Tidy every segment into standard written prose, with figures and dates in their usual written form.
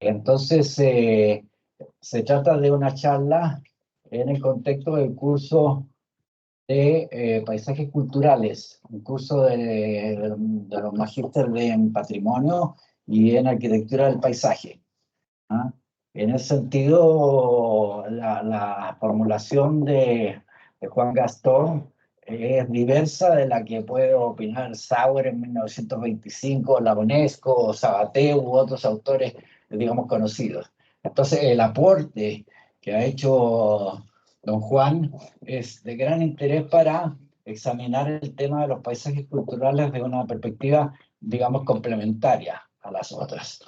Entonces, se trata de una charla en el contexto del curso de paisajes culturales, un curso de los magísteres en patrimonio y en arquitectura del paisaje. ¿Ah? En ese sentido, la formulación de Juan Gastón es diversa de la que puede opinar Sauer en 1925, la UNESCO, Sabaté u otros autores, digamos, conocidos. Entonces, el aporte que ha hecho don Juan es de gran interés para examinar el tema de los paisajes culturales de una perspectiva, digamos, complementaria a las otras.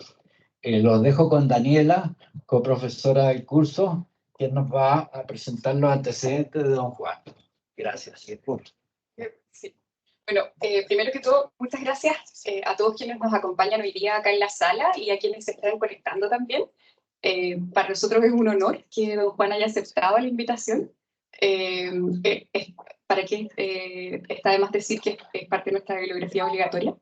Los dejo con Daniela, coprofesora del curso, quien nos va a presentar los antecedentes de don Juan. Gracias. Sí. Bueno, primero que todo, muchas gracias a todos quienes nos acompañan hoy día acá en la sala y a quienes se están conectando también. Para nosotros es un honor que don Juan haya aceptado la invitación. Para que está de más decir que es parte de nuestra bibliografía obligatoria.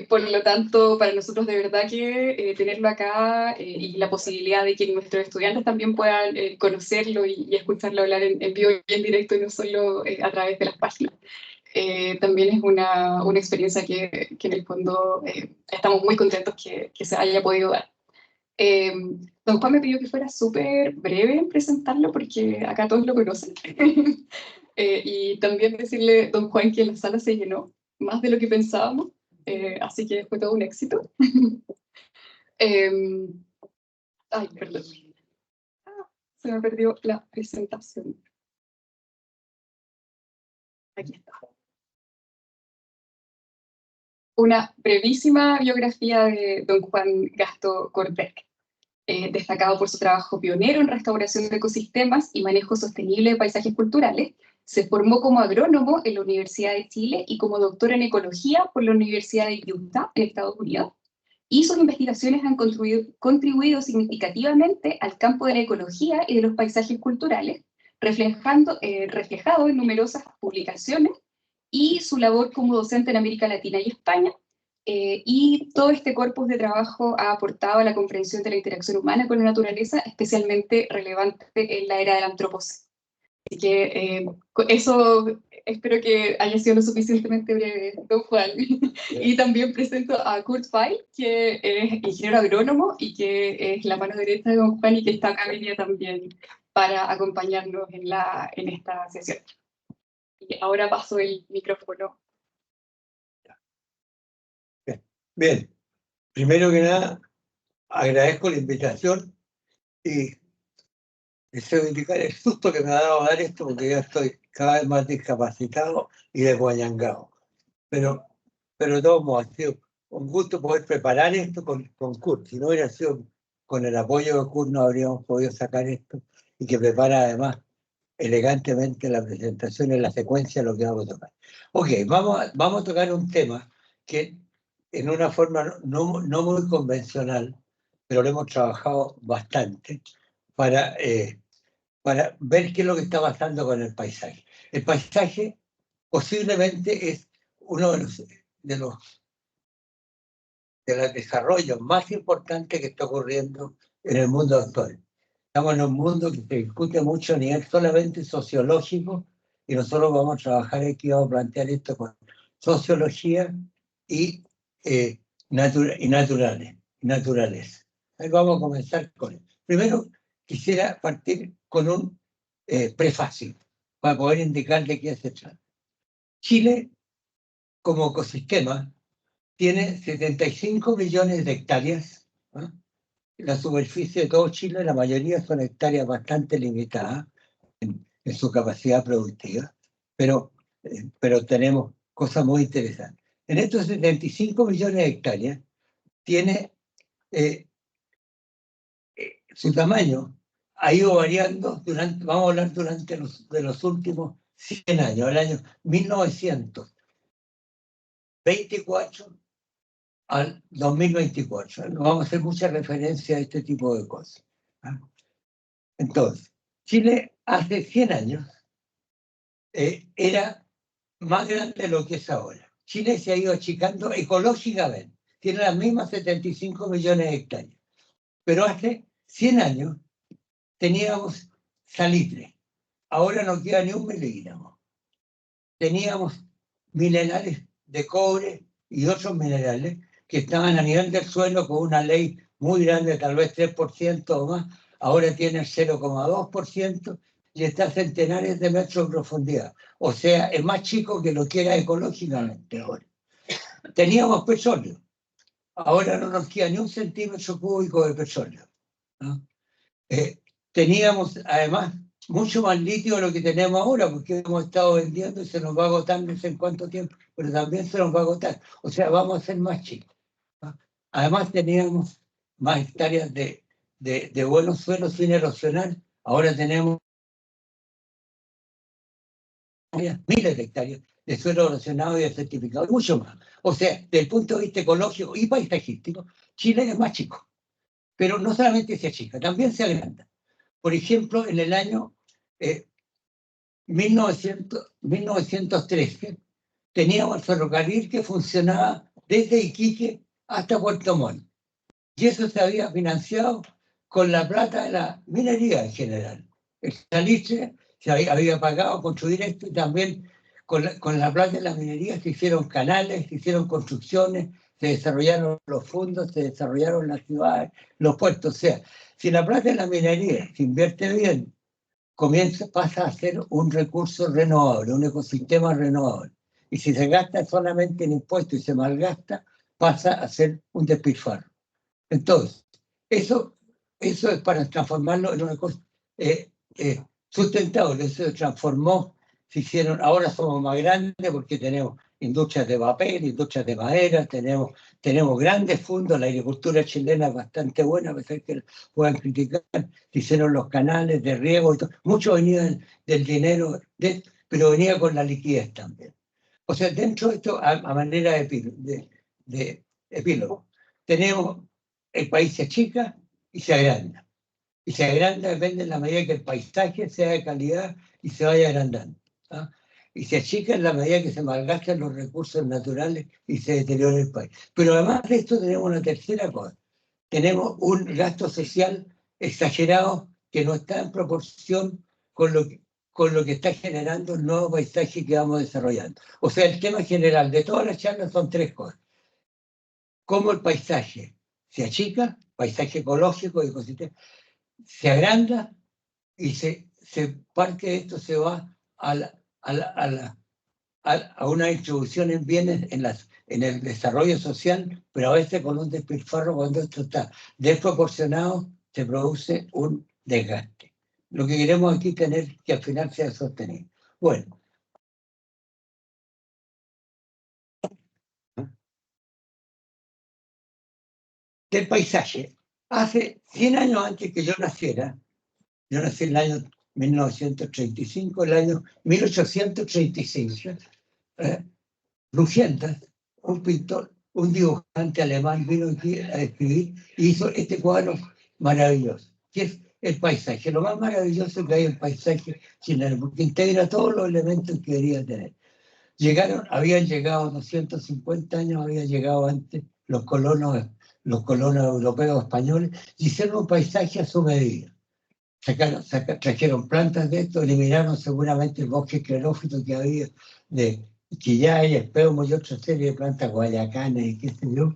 Por lo tanto, para nosotros de verdad que tenerlo acá y la posibilidad de que nuestros estudiantes también puedan conocerlo y escucharlo hablar en vivo y en directo y no solo a través de las páginas. También es una experiencia que en el fondo estamos muy contentos que se haya podido dar. Don Juan me pidió que fuera súper breve en presentarlo porque acá todos lo conocen. Y también decirle, don Juan, que la sala se llenó más de lo que pensábamos, así que fue todo un éxito. Ay, perdón. Se me perdió la presentación. Aquí está. Una brevísima biografía de don Juan Gasto Corbeck. Destacado por su trabajo pionero en restauración de ecosistemas y manejo sostenible de paisajes culturales, se formó como agrónomo en la Universidad de Chile y como doctor en ecología por la Universidad de Utah, en Estados Unidos, y sus investigaciones han contribuido significativamente al campo de la ecología y de los paisajes culturales, reflejado en numerosas publicaciones, y su labor como docente en América Latina y España. Y todo este corpus de trabajo ha aportado a la comprensión de la interacción humana con la naturaleza, especialmente relevante en la era del antropoceno. Así que eso espero que haya sido lo suficientemente breve, don Juan. Y también presento a Kurt Feil, que es ingeniero agrónomo y que es la mano derecha de don Juan y que está acá hoy día también para acompañarnos en esta sesión. Y ahora paso el micrófono. Bien, primero que nada, agradezco la invitación y deseo indicar el susto que me ha dado dar esto porque ya estoy cada vez más discapacitado y desguayangado. Pero de todos modos, ha sido un gusto poder preparar esto con Kurt. Si no hubiera sido con el apoyo de Kurt, no habríamos podido sacar esto y que prepara además elegantemente la presentación en la secuencia de lo que vamos a tocar. Ok, vamos a tocar un tema que en una forma no muy convencional, pero lo hemos trabajado bastante para ver qué es lo que está pasando con el paisaje. El paisaje posiblemente es uno de los desarrollos más importantes que está ocurriendo en el mundo actual. Estamos en un mundo que se discute mucho a nivel solamente sociológico y nosotros vamos a trabajar aquí, vamos a plantear esto con sociología y naturales. Ahí vamos a comenzar con eso. Primero, quisiera partir con un prefacio para poder indicar de qué se trata. Chile, como ecosistema, tiene 75 millones de hectáreas. ¿No? La superficie de todo Chile, la mayoría son hectáreas bastante limitadas en su capacidad productiva, pero tenemos cosas muy interesantes. En estos 75 millones de hectáreas, tiene su tamaño ha ido variando vamos a hablar durante los últimos 100 años, el año 1924 al 2024. No vamos a hacer mucha referencia a este tipo de cosas. Entonces, Chile hace 100 años era más grande de lo que es ahora. Chile se ha ido achicando ecológicamente. Tiene las mismas 75 millones de hectáreas. Pero hace 100 años teníamos salitre. Ahora no queda ni un miligramo. Teníamos minerales de cobre y otros minerales que estaban a nivel del suelo con una ley muy grande, tal vez 3% o más. Ahora tienen 0,2% y está a centenares de metros de profundidad. O sea, es más chico que lo que era ecológicamente ahora. Teníamos petróleo. Ahora no nos queda ni un centímetro cúbico de petróleo, ¿no? Teníamos, además, mucho más litio de lo que tenemos ahora, porque hemos estado vendiendo y se nos va a agotar no sé en cuánto tiempo, pero también se nos va a agotar. O sea, vamos a ser más chicos, ¿no? Además, teníamos más hectáreas de buenos suelos sin erosionar. Ahora tenemos miles de hectáreas de suelo erosionado y de certificado, mucho más. O sea, desde el punto de vista ecológico y paisajístico, Chile es más chico. Pero no solamente se achica, también se agranda. Por ejemplo, en el año 1913 teníamos el ferrocarril que funcionaba desde Iquique hasta Puerto Montt. Y eso se había financiado con la plata de la minería en general. El salitre se había pagado construir esto y también con la plata de la minería se hicieron canales, se hicieron construcciones, se desarrollaron los fondos, se desarrollaron las ciudades, los puertos. O sea, si la plata de la minería se invierte bien, pasa a ser un recurso renovable, un ecosistema renovable. Y si se gasta solamente en impuestos y se malgasta, pasa a ser un despilfarro. Entonces, eso es para transformarlo en una cosa sustentable. Eso se transformó, se hicieron, ahora somos más grandes porque tenemos industrias de papel, industrias de madera, tenemos grandes fondos, la agricultura chilena es bastante buena, a pesar que puedan criticar, se hicieron los canales de riego y todo. Mucho venía del dinero, pero venía con la liquidez también. O sea, dentro de esto, a manera de epílogo, tenemos el país se achica y se agranda. Y se agranda depende de la medida que el paisaje sea de calidad y se vaya agrandando, ¿no? Y se achica en la medida que se malgastan los recursos naturales y se deteriora el país. Pero además de esto tenemos una tercera cosa. Tenemos un gasto social exagerado que no está en proporción con lo que está generando el nuevo paisaje que vamos desarrollando. O sea, el tema general de todas las charlas son tres cosas. Cómo el paisaje se achica, paisaje ecológico, ecosistema, se agranda y parte de esto se va a una distribución en bienes en el desarrollo social, pero a veces con un despilfarro. Cuando esto está desproporcionado, se produce un desgaste. Lo que queremos aquí tener que al final sea sostenible. Bueno. Del paisaje. Hace 100 años antes que yo naciera, yo nací en el año 1935, el año 1835, Lugiendas, un pintor, un dibujante alemán, vino aquí a escribir y hizo este cuadro maravilloso, que es el paisaje, lo más maravilloso que hay en el paisaje chileno, porque integra todos los elementos que debería tener. Habían llegado 250 años, habían llegado antes los colonos europeos españoles, y hicieron un paisaje a su medida. Trajeron plantas de esto, eliminaron seguramente el bosque esclerófito que había de quillay, espelmo y otra serie de plantas guayacanas y qué sé yo.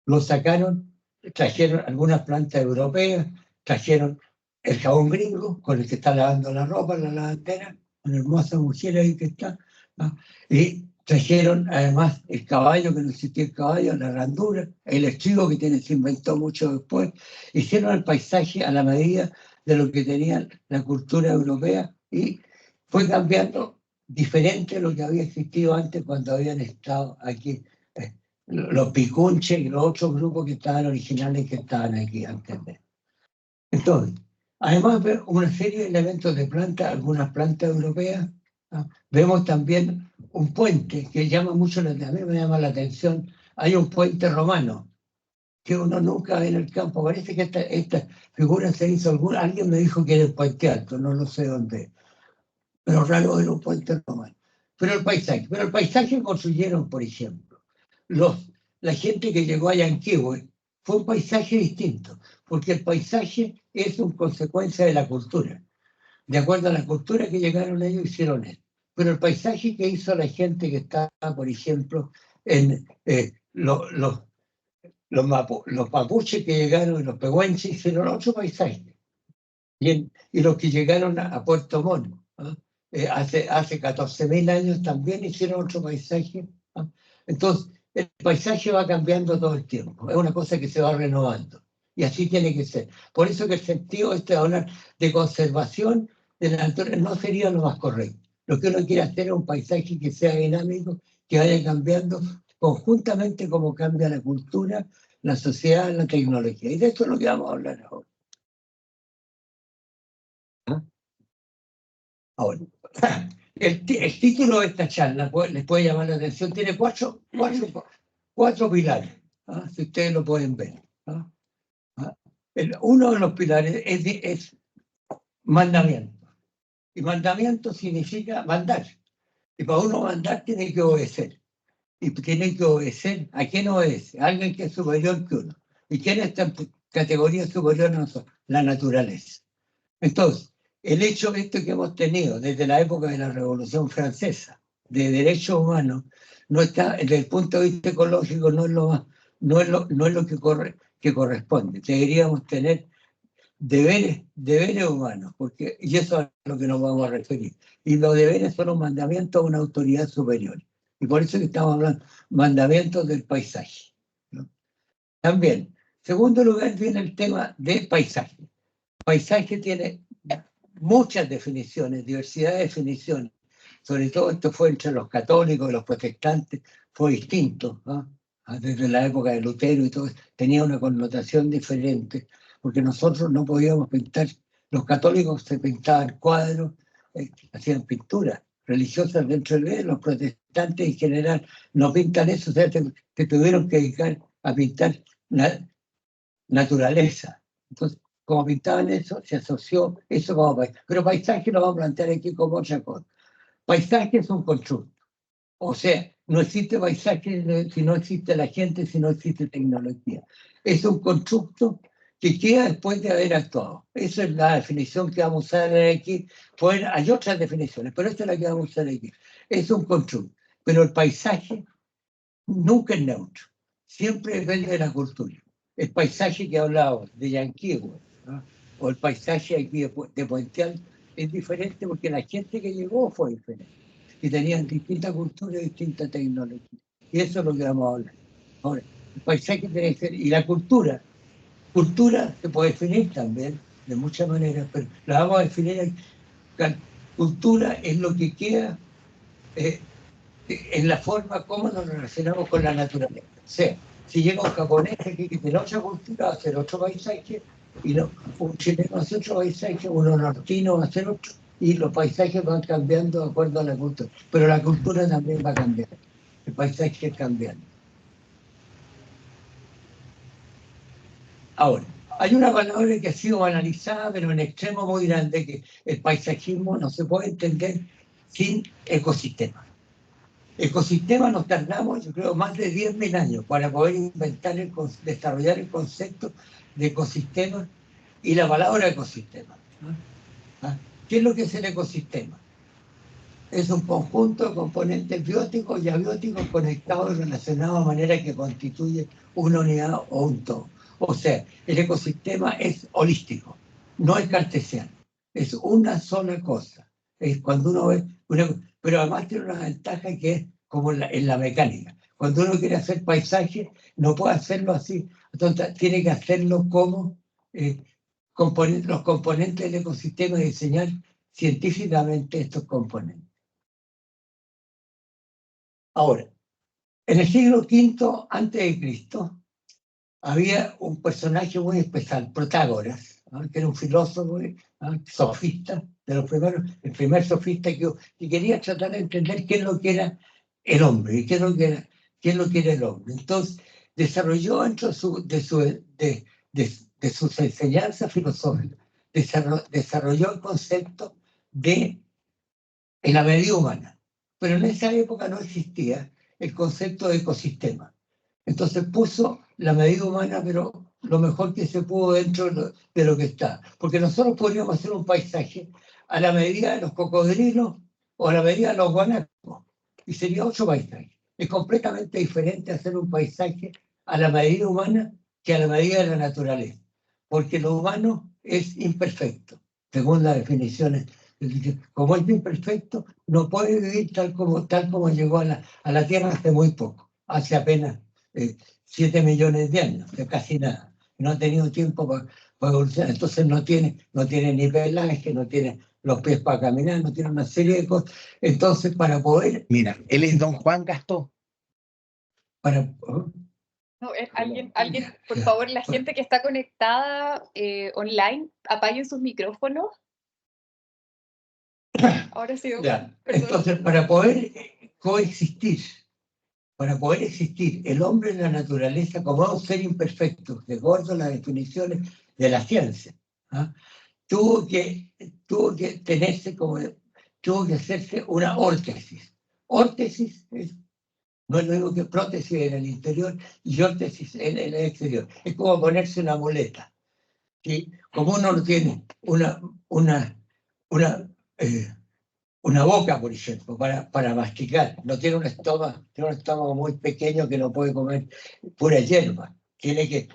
Lo sacaron, trajeron algunas plantas europeas, trajeron el jabón gringo con el que está lavando la ropa, la lavandera, una hermosa mujer ahí que está, ¿no? Y trajeron además el caballo, que no existía el caballo, la randura, el estribo que se inventó mucho después. Hicieron el paisaje a la medida de lo que tenía la cultura europea y fue cambiando diferente a lo que había existido antes cuando habían estado aquí los picunches y los otros grupos que estaban originales que estaban aquí antes de. Entonces, además de una serie de elementos de plantas, algunas plantas europeas, ¿no? Vemos también un puente que llama mucho, a mí me llama la atención. Hay un puente romano que uno nunca ve en el campo. Parece que esta figura se hizo, alguien me dijo que era el Puente Alto, no lo sé dónde, pero raro era un puente romano. Pero el paisaje construyeron, por ejemplo, la gente que llegó a Yanquihue, fue un paisaje distinto, porque el paisaje es una consecuencia de la cultura. De acuerdo a la cultura que llegaron ellos, hicieron esto. Pero el paisaje que hizo la gente que estaba, por ejemplo, en los mapuches que llegaron, los pehuenches, hicieron otro paisaje. Y los que llegaron a Puerto Montt, ¿no? Hace 14.000 años también hicieron otro paisaje, ¿no? Entonces, el paisaje va cambiando todo el tiempo. Es una cosa que se va renovando. Y así tiene que ser. Por eso que el sentido de hablar de conservación de la naturaleza no sería lo más correcto. Lo que uno quiere hacer es un paisaje que sea dinámico, que vaya cambiando conjuntamente como cambia la cultura, la sociedad, la tecnología. Y de esto es lo que vamos a hablar ahora. Ahora, el título de esta charla les puede llamar la atención. Tiene cuatro pilares, ¿ah? Si ustedes lo pueden ver, ¿ah? Uno de los pilares es mandamiento. Y mandamiento significa mandar. Y para uno mandar tiene que obedecer. Y tiene que obedecer. ¿A quién obedece? A alguien que es superior que uno. ¿Y quién está en categoría superior a nosotros? La naturaleza. Entonces, el hecho de esto que hemos tenido desde la época de la Revolución Francesa, de derechos humanos, no está, desde el punto de vista ecológico, no es lo que corresponde. Deberíamos tener deberes humanos, y eso es a lo que nos vamos a referir. Y los deberes son los mandamientos de una autoridad superior. Y por eso que estamos hablando mandamientos del paisaje, ¿no? También, en segundo lugar, viene el tema del paisaje. Paisaje tiene muchas definiciones, diversidad de definiciones. Sobre todo esto fue entre los católicos y los protestantes, fue distinto, ¿no? Desde la época de Lutero y todo, tenía una connotación diferente, porque nosotros no podíamos pintar, los católicos se pintaban cuadros, hacían pinturas religiosas dentro de los protestantes en general no pintan eso, o sea, se tuvieron que dedicar a pintar naturaleza. Entonces, como pintaban eso, se asoció eso como paisaje. Pero paisaje lo vamos a plantear aquí como otra cosa. Paisaje es un constructo. O sea, no existe paisaje si no existe la gente, si no existe tecnología. Es un constructo que queda después de haber actuado. Esa es la definición que vamos a usar aquí. Hay otras definiciones, pero esta es la que vamos a usar aquí. Es un constructo. Pero el paisaje nunca es neutro. Siempre depende de la cultura. El paisaje que hablábamos de Yanquihue, ¿no? O el paisaje aquí de Puente Alto es diferente porque la gente que llegó fue diferente y tenían distintas culturas y distintas tecnologías. Y eso es lo que vamos a hablar. Ahora, el paisaje tiene que ser, y la cultura se puede definir también de muchas maneras, pero la vamos a definir. La cultura es lo que queda en la forma como nos relacionamos con la naturaleza. O sea, si llega un japonés aquí que tiene otra cultura, va a hacer otro paisaje, y no, un chileno hace otro paisaje, uno nortino va a hacer otro, y los paisajes van cambiando de acuerdo a la cultura. Pero la cultura también va a cambiar, el paisaje es cambiando. Ahora, hay una palabra que ha sido analizada, pero en extremo muy grande, que el paisajismo no se puede entender sin ecosistema. Ecosistema nos tardamos, yo creo, más de 10.000 años para poder desarrollar el concepto de ecosistema y la palabra ecosistema. ¿Qué es lo que es el ecosistema? Es un conjunto de componentes bióticos y abióticos conectados y relacionados de manera que constituye una unidad o un todo. O sea, el ecosistema es holístico, no es cartesiano, es una sola cosa. Es cuando uno ve pero además tiene una ventaja que es como en la mecánica. Cuando uno quiere hacer paisaje, no puede hacerlo así. Entonces, tiene que hacerlo como los componentes del ecosistema y diseñar científicamente estos componentes. Ahora, en el siglo V a.C., había un personaje muy especial, Protágoras, ¿no? Que era un filósofo, ¿no? Sofista, de los primeros, el primer sofista que quería tratar de entender qué es lo que era el hombre y qué es lo que era el hombre. Entonces, desarrolló dentro de sus enseñanzas filosóficas, desarrolló el concepto de la medida humana. Pero en esa época no existía el concepto de ecosistema. Entonces puso la medida humana, pero lo mejor que se pudo dentro de lo que está. Porque nosotros podríamos hacer un paisaje a la medida de los cocodrilos o a la medida de los guanacos, y sería otro paisaje. Es completamente diferente hacer un paisaje a la medida humana que a la medida de la naturaleza, porque lo humano es imperfecto, según las definiciones. Como es imperfecto, no puede vivir tal como llegó a la Tierra hace muy poco, hace apenas 7 millones de años, que casi nada. No ha tenido tiempo para evolucionar, entonces no tiene ni pelaje, no tiene los pies para caminar, no tiene una serie de cosas. Entonces, para poder... Mira, él es don Juan Gastó. No, alguien, por favor, la gente que está conectada online, apaguen sus micrófonos. Ahora sí, ya. Entonces, para poder coexistir, el hombre en la naturaleza como un ser imperfecto, de acuerdo a las definiciones de la ciencia, ¿ah? tuvo que hacerse una órtesis. Órtesis no es lo mismo que prótesis en el interior y órtesis en el exterior. Es como ponerse una muleta. ¿Sí? Como uno no tiene una boca, por ejemplo, para masticar, no tiene un estómago muy pequeño que no puede comer pura hierba. Tiene que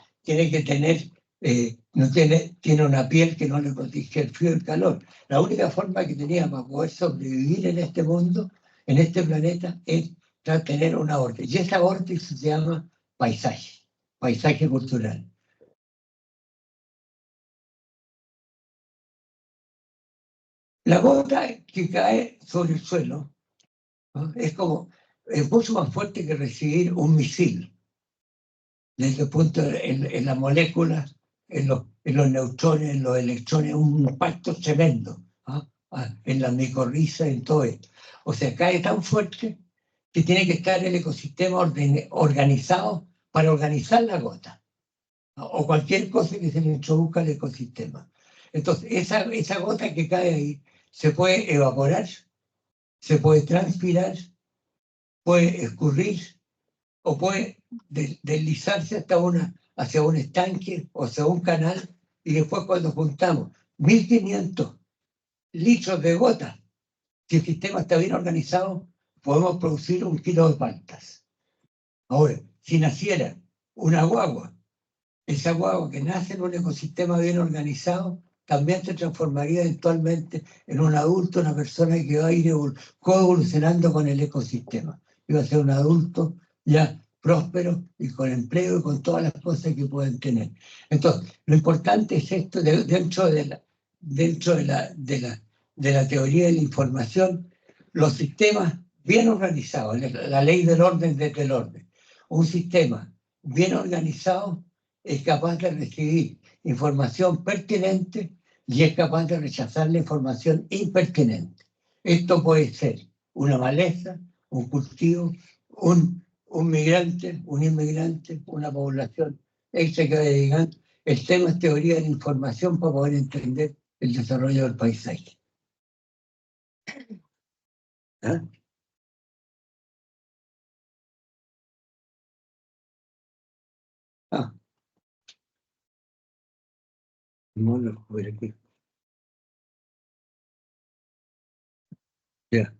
tener, tiene una piel que no le protege el frío y el calor. La única forma que tenía para poder sobrevivir en este mundo, en este planeta, es tener una órtesis. Y esa órtesis se llama paisaje cultural. La gota que cae sobre el suelo, ¿no? es mucho más fuerte que recibir un misil. Desde el punto en las moléculas, en los neutrones, en los electrones, un impacto tremendo, ¿no? En la micorriza, en todo esto. O sea, cae tan fuerte que tiene que estar el ecosistema organizado para organizar la gota, ¿no? O cualquier cosa que se le introduzca al ecosistema. Entonces, esa gota que cae ahí se puede evaporar, se puede transpirar, puede escurrir o puede deslizarse hacia un estanque o hacia un canal, y después cuando juntamos 1.500 litros de gota, si el sistema está bien organizado, podemos producir 1 kilo de paltas. Ahora, si naciera una guagua, esa guagua que nace en un ecosistema bien organizado, también se transformaría eventualmente en un adulto, una persona que va a ir coevolucionando con el ecosistema. Iba a ser un adulto ya próspero y con empleo y con todas las cosas que pueden tener. Entonces, lo importante es esto, dentro de la teoría de la información, los sistemas bien organizados, la ley del orden desde el orden. Un sistema bien organizado es capaz de recibir información pertinente y es capaz de rechazar la información impertinente. Esto puede ser una maleza, un cultivo, un migrante, un inmigrante, una población extra que vaya llegando. El tema es teoría de la información para poder entender el desarrollo del paisaje. ¿Ah? No lo voy aquí. Ya,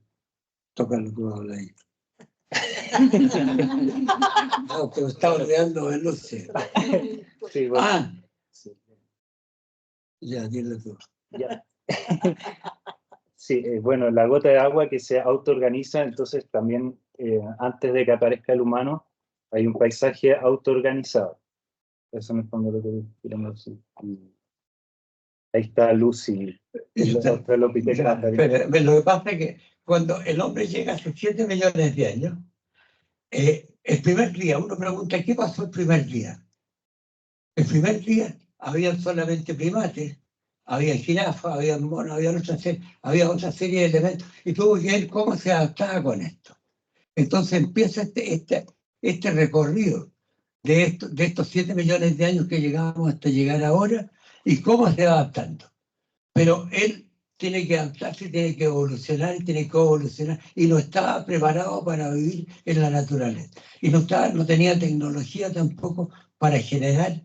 toca lo que va a hablar ahí. No, pero estaba olvidando de luces. Sí, bueno. Sí. Ya, dile tú. Ya. Sí, bueno, la gota de agua que se autoorganiza, entonces también antes de que aparezca el humano, hay un paisaje autoorganizado. Eso me responde lo que queremos decir. Ahí está Lucy. Lo que pasa es que cuando el hombre llega a sus 7 millones de años, el primer día, uno pregunta, ¿qué pasó el primer día? El primer día había solamente primates, había jirafas, había monos, había otra serie de elementos, y tuvo que ver cómo se adaptaba con esto. Entonces empieza este recorrido de estos 7 millones de años que llegamos hasta llegar ahora, y cómo se va adaptando. Pero él tiene que adaptarse, tiene que evolucionar, y no estaba preparado para vivir en la naturaleza. Y no tenía tecnología tampoco para generar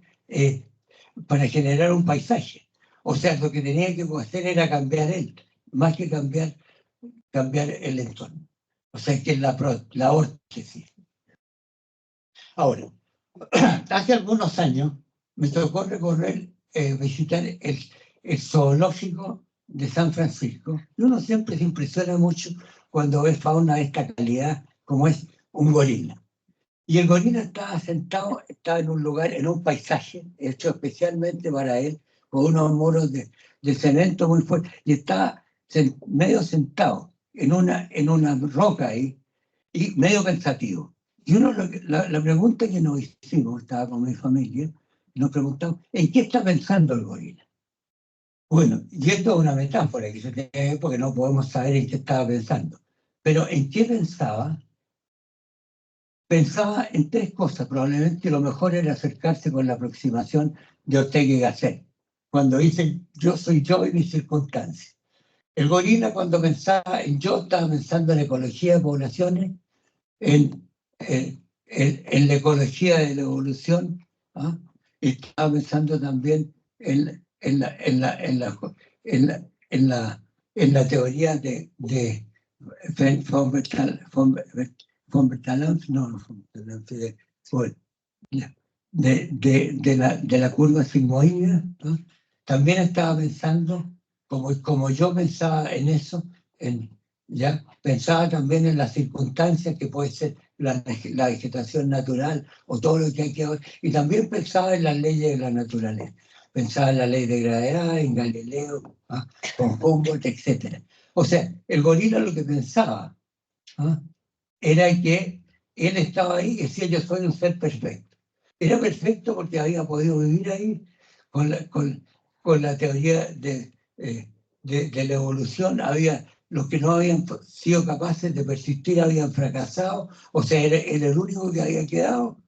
un paisaje. O sea, lo que tenía que hacer era cambiar él, más que cambiar el entorno. O sea, que es la órtesis. Ahora, hace algunos años me tocó visitar el zoológico de San Francisco. Y uno siempre se impresiona mucho cuando ve fauna de esta calidad, como es un gorila. Y el gorila estaba sentado, estaba en un lugar, en un paisaje hecho especialmente para él, con unos muros de cemento muy fuertes, y estaba medio sentado en una roca ahí, y medio pensativo. Y la pregunta que nos hicimos, estaba con mi familia, nos preguntamos, ¿en qué está pensando el gorila? Bueno, y esto es una metáfora que se tiene que ver porque no podemos saber en qué estaba pensando. Pero ¿en qué pensaba? Pensaba en tres cosas. Probablemente lo mejor era acercarse con la aproximación de Ortega y Gasset, cuando dice yo soy yo y mis circunstancias. El gorila, cuando pensaba en yo, estaba pensando en ecología de poblaciones, en la ecología de la evolución, ¿ah? Estaba pensando también en la teoría de de la curva sigmoidea, ¿no? También estaba pensando, como yo pensaba en eso, ya pensaba también en las circunstancias que puede ser la vegetación natural o todo lo que hay que ver, y también pensaba en las leyes de la naturaleza. Pensaba en la ley de gravedad, en Galileo, ¿ah? Con Humboldt, etc. O sea, el gorila lo que pensaba, ¿ah? Era que él estaba ahí y decía yo soy un ser perfecto. Era perfecto porque había podido vivir ahí con la teoría de la evolución. Los que no habían sido capaces de persistir habían fracasado, o sea, era el único que había quedado.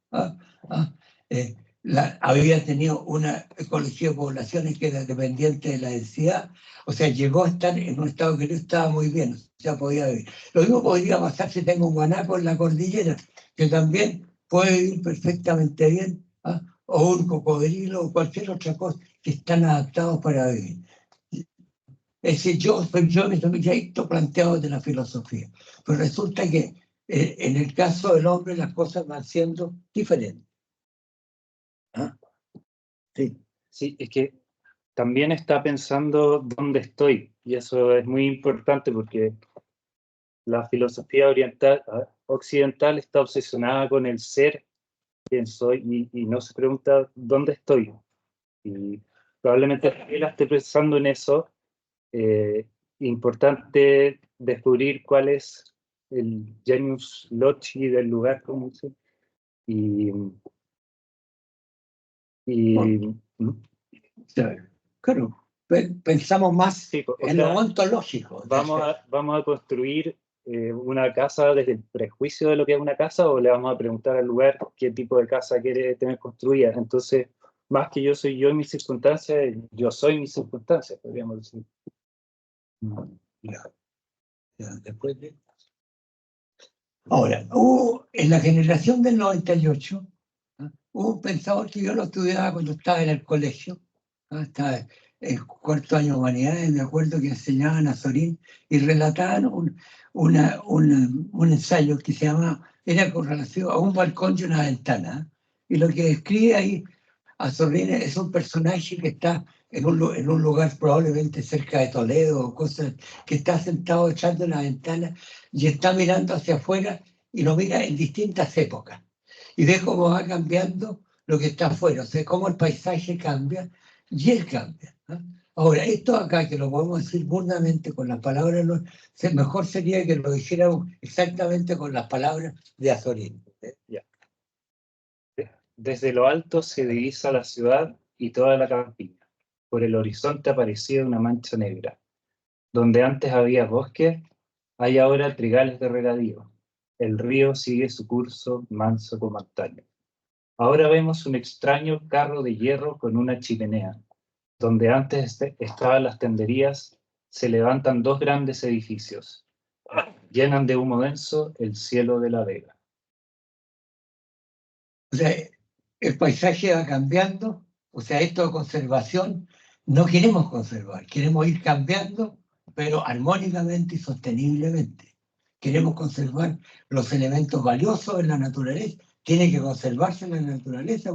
Había tenido una ecología de poblaciones que era dependiente de la densidad, o sea, llegó a estar en un estado que no estaba muy bien, o sea, podía vivir. Lo mismo podría pasar si tengo un guanaco en la cordillera, que también puede vivir perfectamente bien, o un cocodrilo o cualquier otra cosa que están adaptados para vivir. Ese yo soy yo, ya esto planteado de la filosofía. Pero resulta que en el caso del hombre las cosas van siendo diferentes. ¿Ah? Sí. Sí, es que también está pensando dónde estoy, y eso es muy importante porque la filosofía occidental está obsesionada con el ser, quién soy, y no se pregunta dónde estoy. Y probablemente él esté pensando en eso. Importante descubrir cuál es el genius loci del lugar, como dice. Claro, pensamos más sí, en lo ontológico. Vamos a construir una casa desde el prejuicio de lo que es una casa, o le vamos a preguntar al lugar qué tipo de casa quiere tener construida. Entonces, más que yo soy yo y mis circunstancias, yo soy mis circunstancias, podríamos decir. Después de... Ahora, en la generación del 98, hubo un pensador que yo lo estudiaba cuando estaba en el colegio, estaba en cuarto año de humanidades, me acuerdo que enseñaban a Sorín y relataban un ensayo que se llama, era con relación a un balcón y una ventana, y lo que describe ahí a Sorín es un personaje que está en un lugar probablemente cerca de Toledo o cosas, que está sentado echando la ventana y está mirando hacia afuera y lo mira en distintas épocas. Y ve cómo va cambiando lo que está afuera, o sea, cómo el paisaje cambia y él cambia, ¿no? Ahora, esto acá, que lo podemos decir burdamente con las palabras, mejor sería que lo dijéramos exactamente con las palabras de Azorín. Desde lo alto se divisa la ciudad y toda la campiña. Por el horizonte aparecía una mancha negra. Donde antes había bosque, hay ahora trigales de regadío. El río sigue su curso manso como antaño. Ahora vemos un extraño carro de hierro con una chimenea. Donde antes estaban las tenderías, se levantan dos grandes edificios. Llenan de humo denso el cielo de la vega. O sea, el paisaje va cambiando, o sea, esto de conservación, no queremos conservar, queremos ir cambiando, pero armónicamente y sosteniblemente. Queremos conservar los elementos valiosos en la naturaleza, tiene que conservarse en la naturaleza,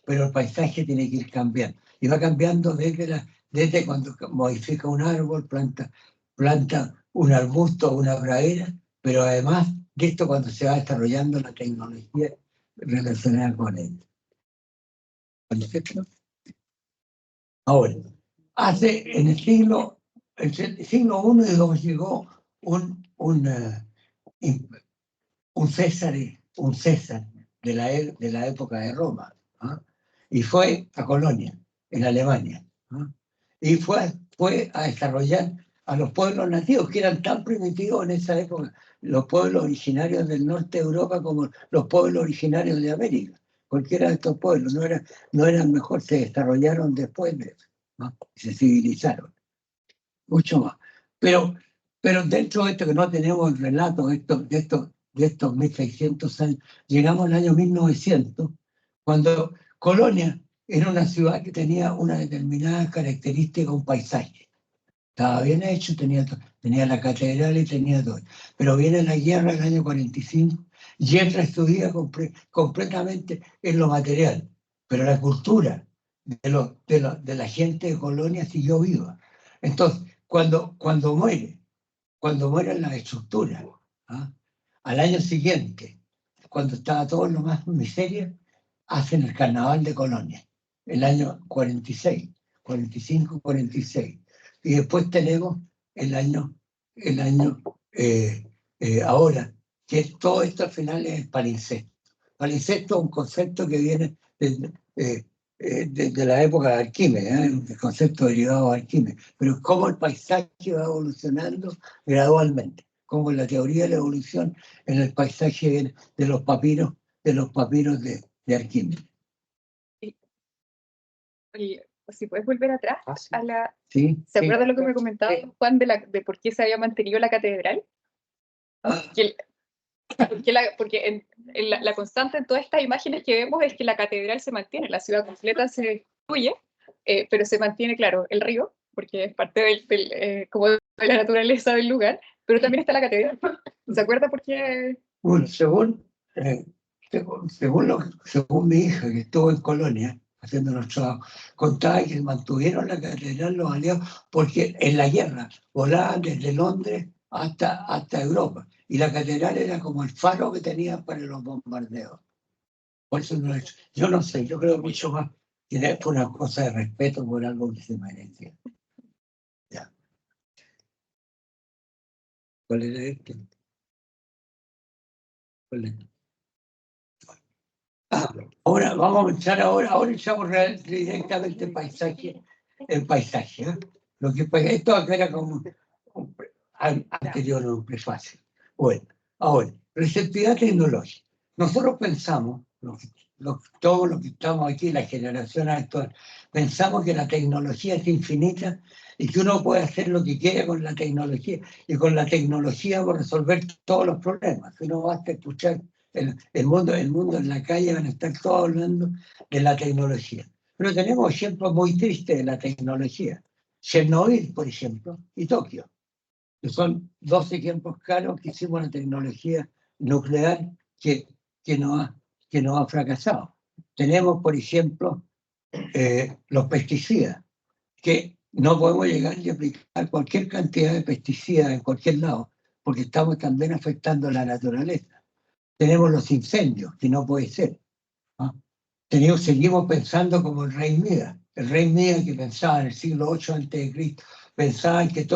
pero el paisaje tiene que ir cambiando. Y va cambiando desde cuando modifica un árbol, planta un arbusto o una pradera, pero además de esto cuando se va desarrollando la tecnología relacionada con él. Ahora, en el siglo I y II llegó un César de la época de Roma, ¿ah? Y fue a Colonia, en Alemania, ¿ah? Y fue a desarrollar a los pueblos nativos, que eran tan primitivos en esa época, los pueblos originarios del norte de Europa como los pueblos originarios de América. Cualquiera de estos pueblos no eran mejor, se desarrollaron después de eso, ¿no? Se civilizaron mucho más. Pero dentro de esto que no tenemos el relato de estos 1600 años, llegamos al año 1900, cuando Colonia era una ciudad que tenía una determinada característica, un paisaje. Estaba bien hecho, tenía la catedral y tenía todo. Pero viene la guerra del año 45 y entra su vida completamente en lo material. Pero la cultura de la gente de Colonia siguió viva. Entonces, cuando mueren las estructuras, ¿ah? Al año siguiente, cuando estaba todo lo más miseria, hacen el Carnaval de Colonia, el año 46, 45, 46. Y después tenemos el año ahora, que todo esto al final es palincesto. Palincesto es un concepto que viene desde la época de Arquímedes, el concepto derivado de Arquímedes, pero cómo el paisaje va evolucionando gradualmente, como la teoría de la evolución en el paisaje de los papiros de Arquímedes. Oye, si puedes volver atrás sí. a la... ¿Sí? ¿Se acuerda lo que me comentaba Juan de por qué se había mantenido la catedral? Porque la constante en todas estas imágenes que vemos es que la catedral se mantiene, la ciudad completa se destruye, pero se mantiene, claro, el río, porque es parte como de la naturaleza del lugar, pero también está la catedral. ¿Se acuerda por qué? Bueno, según mi hija, que estuvo en Colonia haciendo los trabajos, contaba que mantuvieron la catedral los aliados porque en la guerra volaban desde Londres hasta Europa, y la catedral era como el faro que tenían para los bombardeos. Por eso yo no sé, yo creo mucho más que fue una cosa de respeto por algo que se merecía. Ya. ¿Cuál era este? ¿Cuál era? Ahora vamos a echar ahora echamos directamente el paisaje. ¿Eh? Lo que esto acá era como anterior a un prefacio. Bueno, ahora, receptividad tecnológica. Nosotros pensamos, todos los que estamos aquí, la generación actual, pensamos que la tecnología es infinita y que uno puede hacer lo que quiera con la tecnología, y con la tecnología va a resolver todos los problemas. Uno basta escuchar el mundo en la calle, van a estar todos hablando de la tecnología. Pero tenemos ejemplos muy tristes de la tecnología. Chernobyl, por ejemplo, y Tokio, que son dos ejemplos claros que hicimos la tecnología nuclear que no ha fracasado. Tenemos, por ejemplo, los pesticidas, que no podemos llegar y aplicar cualquier cantidad de pesticidas en cualquier lado, porque estamos también afectando a la naturaleza. Tenemos los incendios, que no puede ser, ¿no? Seguimos pensando como el rey Midas. El rey Midas, que pensaba en el siglo VIII a.C., pensaban que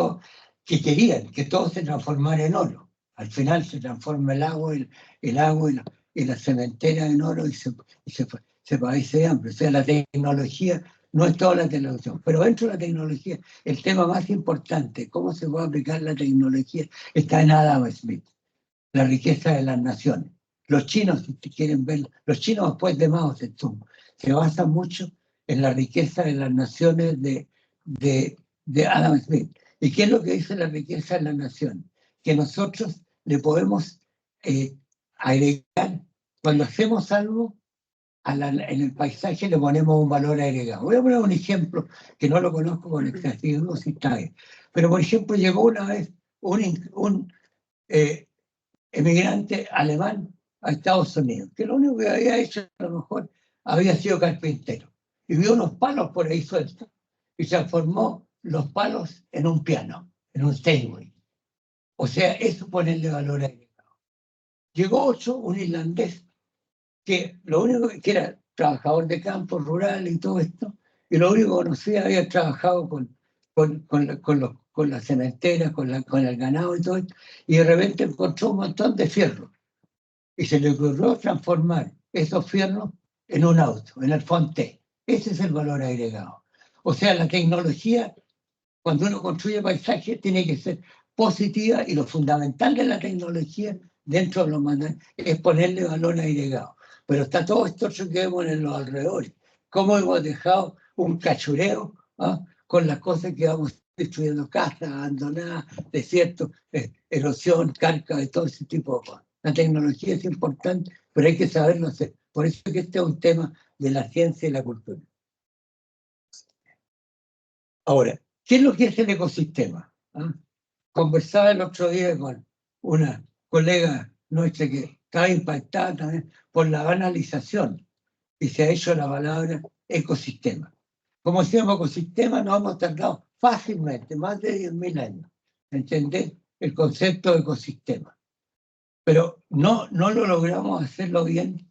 querían que todo se transformara en oro. Al final se transforma el agua y la cementera en oro y se padece de hambre. O sea, la tecnología no es toda la tecnología, pero dentro de la tecnología, el tema más importante, cómo se puede aplicar la tecnología, está en Adam Smith, la riqueza de las naciones. Los chinos, si quieren ver, los chinos después de Mao Zedong, se basan mucho en la riqueza de las naciones de Adam Smith. ¿Y qué es lo que dice la riqueza de las naciones? Que nosotros le podemos agregar, cuando hacemos algo, en el paisaje le ponemos un valor agregado. Voy a poner un ejemplo que no lo conozco con exactitud, si está bien. Pero, por ejemplo, llegó una vez un emigrante alemán a Estados Unidos, que lo único que había hecho a lo mejor había sido carpintero. Y vio unos palos por ahí sueltos y transformó los palos en un piano, en un Steinway. O sea, eso ponerle valor agregado. Llegó otro, un irlandés, que lo único que era trabajador de campo, rural y todo esto, y lo único que conocía, había trabajado con las cementeras, con el ganado y todo esto, y de repente encontró un montón de fierros. Y se le ocurrió transformar esos fierros en un auto, en el Fonte. Ese es el valor agregado. O sea, la tecnología, cuando uno construye paisaje, tiene que ser positiva, y lo fundamental de la tecnología dentro de los manuales es ponerle valor agregado. Pero está todo esto que vemos en los alrededores. Cómo hemos dejado un cachureo con las cosas que vamos destruyendo, casas abandonadas, desiertos, erosión, carga y todo ese tipo de cosas. La tecnología es importante, pero hay que saberlo hacer. Por eso es que este es un tema de la ciencia y la cultura. Ahora, ¿qué es lo que es el ecosistema? Conversaba el otro día con una colega nuestra que estaba impactada también por la banalización y se ha hecho la palabra ecosistema. Como decíamos, ecosistema nos hemos tardado fácilmente, más de 10.000 años, en entender el concepto de ecosistema. Pero no lo logramos hacerlo bien.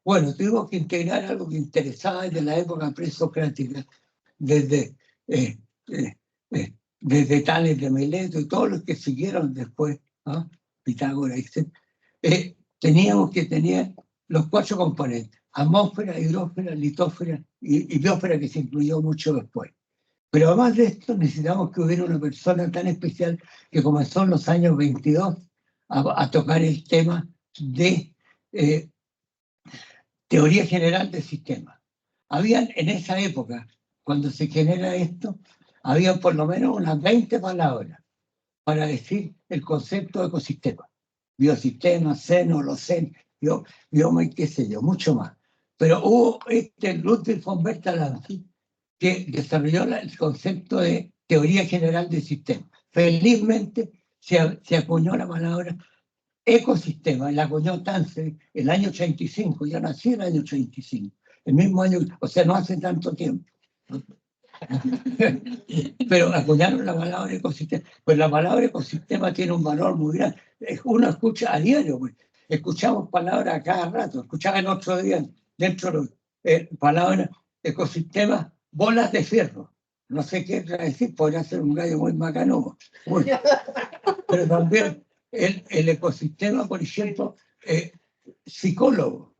Bueno, tuvimos que integrar algo que interesaba desde la época presocrática, desde Tales de Mileto y todos los que siguieron después, Pitágoras, etc. Teníamos que tener los 4 componentes: atmósfera, hidrósfera, litósfera y biosfera, que se incluyó mucho después. Pero además de esto, necesitamos que hubiera una persona tan especial que comenzó en los años 22 a tocar el tema de teoría general del sistema. Habían en esa época, cuando se genera esto, había por lo menos unas 20 palabras para decir el concepto de ecosistema. Biosistema, seno, holoceno, bioma y qué sé yo, mucho más. Pero hubo Ludwig von Bertalanffy, que desarrolló el concepto de teoría general del sistema. Felizmente se acuñó la palabra ecosistema, la acuñó Tanse el año 85, yo nací en el año 85, el mismo año, o sea, no hace tanto tiempo. Pero acuñaron la palabra ecosistema. Pues la palabra ecosistema tiene un valor muy grande. Uno escucha a diario, pues. Escuchamos palabras a cada rato. Escuchaba el otro día, dentro de palabras ecosistema, bolas de fierro. No sé qué decir, podría ser un gallo muy macano. Bueno, pero también el ecosistema, por ejemplo, psicólogo,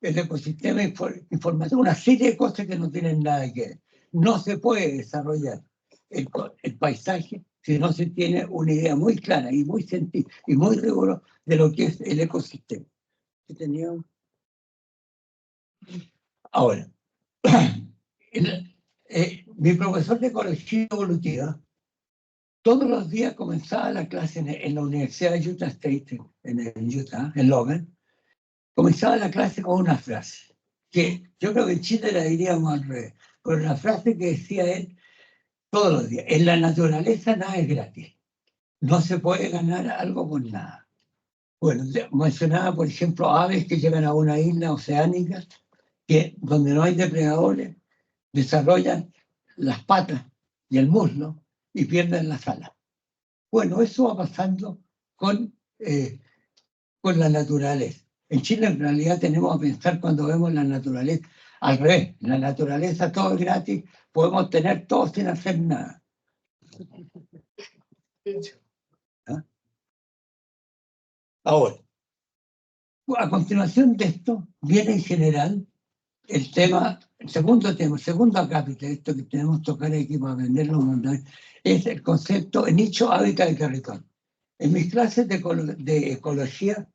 el ecosistema informativo, una serie de cosas que no tienen nada que ver. No se puede desarrollar el paisaje si no se tiene una idea muy clara y muy científica y muy rigurosa de lo que es el ecosistema. ¿Qué teníamos? Ahora, mi profesor de ecología evolutiva todos los días comenzaba la clase en la Universidad de Utah State, en Utah, en Logan. Comenzaba la clase con una frase que yo creo que en Chile la diríamos al revés, pero la frase que decía él todos los días: en la naturaleza nada es gratis, no se puede ganar algo con nada. Bueno, mencionaba, por ejemplo, aves que llegan a una isla oceánica que, donde no hay depredadores, desarrollan las patas y el muslo y pierden las alas. Bueno, eso va pasando con la naturaleza. En Chile, en realidad, tenemos que pensar, cuando vemos la naturaleza, al revés. En la naturaleza todo es gratis, podemos tener todo sin hacer nada. Ahora, a continuación de esto, viene en general el tema, el segundo acápite, esto que tenemos que tocar aquí para aprenderlo, es el concepto de nicho, hábitat y territorio. En mis clases de ecología,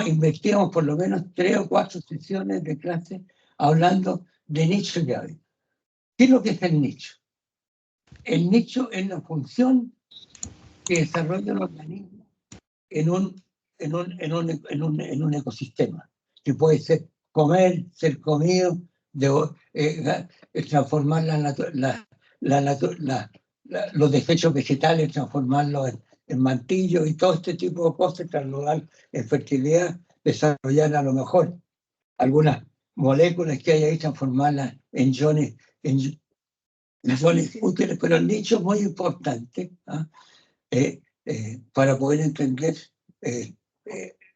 invertíamos por lo menos 3 o 4 sesiones de clase hablando de nicho y hábitat. ¿Qué es lo que es el nicho? El nicho es la función que desarrolla el organismo en un ecosistema, que puede ser comer, ser comido, transformar los desechos vegetales, transformarlos en mantillos y todo este tipo de cosas, transformar en fertilidad, desarrollar a lo mejor algunas moléculas que hay ahí, transformarlas en iones útiles, pero el nicho es muy importante para poder entender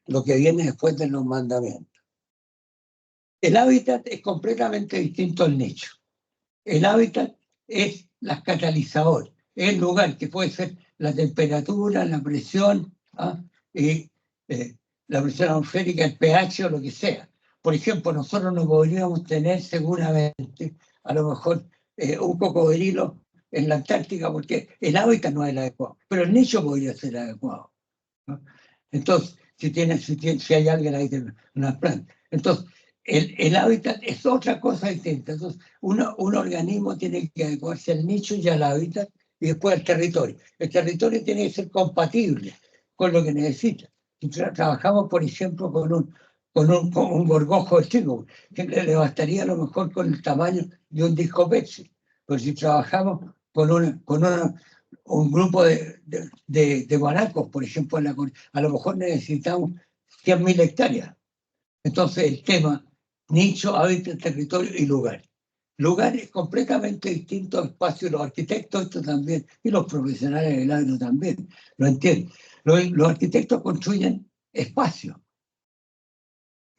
lo que viene después de los mandamientos. El hábitat es completamente distinto al nicho. El hábitat es el catalizador, es el lugar que puede ser la temperatura, la presión, y la presión atmosférica, el pH o lo que sea. Por ejemplo, nosotros no podríamos tener seguramente, a lo mejor, un cocodrilo en la Antártica porque el hábitat no es el adecuado, pero el nicho podría ser adecuado, ¿no? Entonces, si hay alguien ahí que una planta. Entonces, el hábitat es otra cosa distinta. Entonces, un organismo tiene que adecuarse al nicho y al hábitat y después al territorio. El territorio tiene que ser compatible con lo que necesita. Si trabajamos, por ejemplo, con un gorgojo de chico, que le bastaría a lo mejor con el tamaño de un disco Pepsi. Pero si trabajamos con un grupo de guanacos, por ejemplo, a lo mejor necesitamos 100.000 hectáreas. Entonces el tema, nicho, hábitat, territorio y lugar. Lugar es completamente distinto al espacio, y los arquitectos esto también, y los profesionales del agro también, lo entienden. Los arquitectos construyen espacio,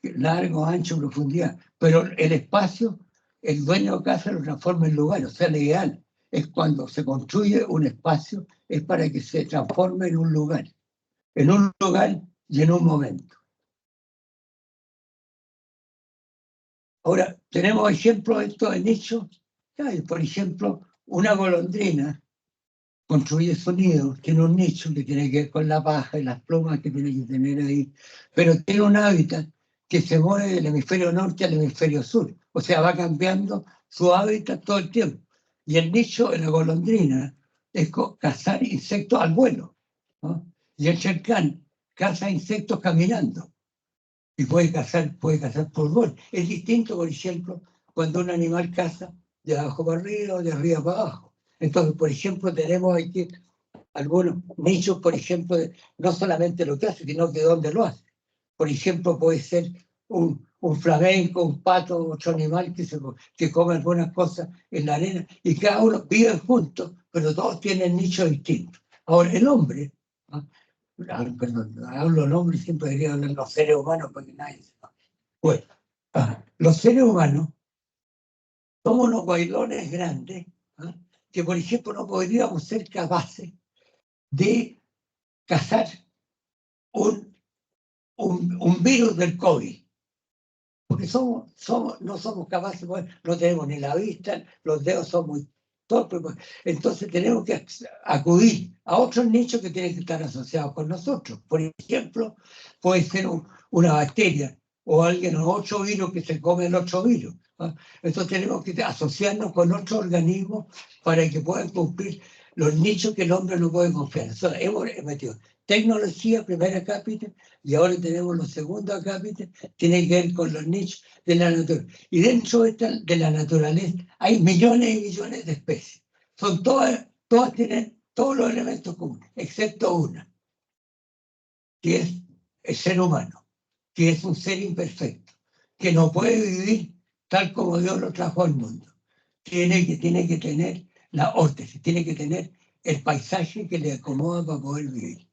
largo, ancho, profundidad, pero el espacio, el dueño de casa lo transforma en lugar, o sea, lo ideal es cuando se construye un espacio, es para que se transforme en un lugar y en un momento. Ahora, tenemos ejemplos de esto de nicho. Por ejemplo, una golondrina construye su nido, tiene un nicho que tiene que ver con la paja y las plumas que tiene que tener ahí, pero tiene un hábitat que se mueve del hemisferio norte al hemisferio sur, o sea, va cambiando su hábitat todo el tiempo. Y el nicho de la golondrina es cazar insectos al vuelo, ¿no? Y el chercán caza insectos caminando. Y puede cazar por gol. Es distinto, por ejemplo, cuando un animal caza de abajo para arriba o de arriba para abajo. Entonces, por ejemplo, tenemos aquí algunos nichos, por ejemplo, no solamente lo que hace, sino que dónde lo hace. Por ejemplo, puede ser un flamenco, un pato, otro animal que come algunas cosas en la arena, y cada uno vive juntos, pero todos tienen nichos distintos. Ahora, el hombre, ¿no? Perdón, hablo del hombre, siempre debería hablar de los seres humanos porque nadie se va. Bueno, los seres humanos somos unos bailones grandes, que por ejemplo no podríamos ser capaces de cazar un virus del COVID, porque no somos capaces, no tenemos ni la vista, los dedos son muy torpes, entonces tenemos que acudir a otros nichos que tienen que estar asociados con nosotros. Por ejemplo, puede ser una bacteria o alguien o otro virus que se come el otro virus, ¿no? Entonces tenemos que asociarnos con otros organismos para que puedan cumplir los nichos que el hombre no puede confiar. Entonces, hemos metido tecnología, primera cápita, y ahora tenemos los segundos cápitas, tiene que ver con los nichos de la naturaleza. Y dentro de la naturaleza hay millones y millones de especies. Todas tienen todos los elementos comunes, excepto una, que es el ser humano, que es un ser imperfecto, que no puede vivir tal como Dios lo trajo al mundo. Tiene que tener la órtesis, tiene que tener el paisaje que le acomoda para poder vivir.